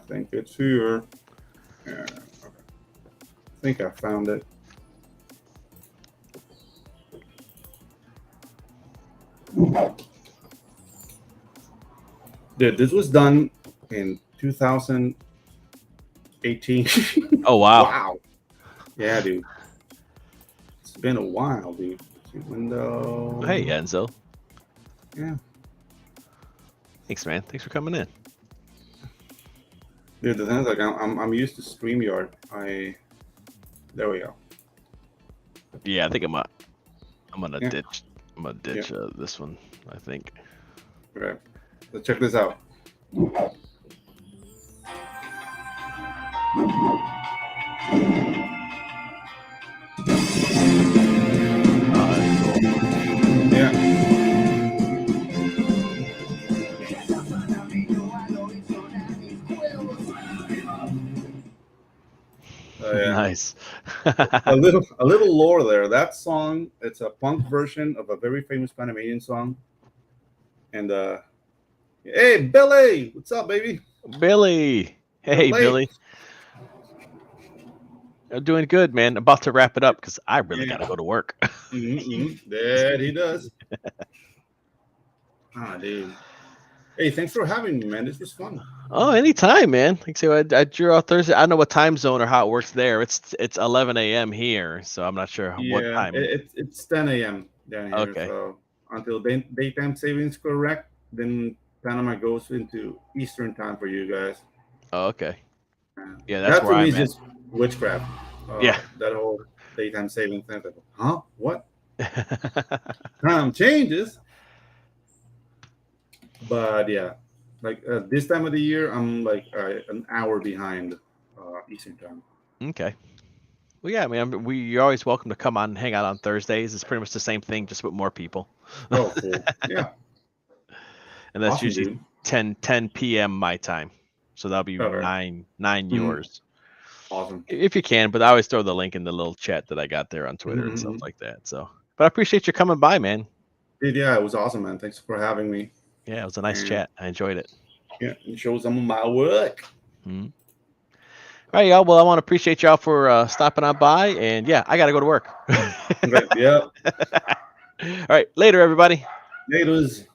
Okay. I think I found it. Dude, this was done in 2018. Oh, wow. Wow. Yeah, dude. It's been a while, dude. Window. Hey, Enzo. Yeah. Thanks, man. Thanks for coming in. Dude, the thing is, like, I'm used to StreamYard. There we go. Yeah, I think I'm gonna ditch this one, I think. Okay. Let's check this out. Yeah. Yeah. Nice. a little lore there. That song, it's a punk version of a very famous Panamanian song. And hey Billy, what's up, baby? Billy. Hey, Late. Billy. I'm doing good, man. About to wrap it up because I really got to go to work. That he does. Ah, dude. Hey, thanks for having me, man. This was fun. Oh, anytime, man. Like I say, I drew out Thursday. I don't know what time zone or how it works there. It's 11 a.m. here, so I'm not sure what time. It's 10 a.m. down here. Okay. So until daytime savings correct, then Panama goes into Eastern time for you guys. Oh, okay. Yeah, that's that where for me I'm is at. just witchcraft. Yeah. That whole daytime savings thing. Like, huh? What? Time changes. But yeah, like this time of the year, I'm like an hour behind Eastern time. Okay. Well, yeah, I mean, you're always welcome to come on and hang out on Thursdays. It's pretty much the same thing, just with more people. Oh, cool. Yeah. And that's Awesome, usually dude. 10 p.m. my time. So that'll be Okay. 9 yours. Awesome. If you can, but I always throw the link in the little chat that I got there on Twitter and stuff like that. So, but I appreciate you coming by, man. Dude, yeah, it was awesome, man. Thanks for having me. Yeah, it was a nice chat. I enjoyed it. Yeah, it shows some of my work. Mm-hmm. All right, y'all. Well, I want to appreciate y'all for stopping on by, and yeah, I got to go to work. Okay, yeah. All right, later, everybody. Laters.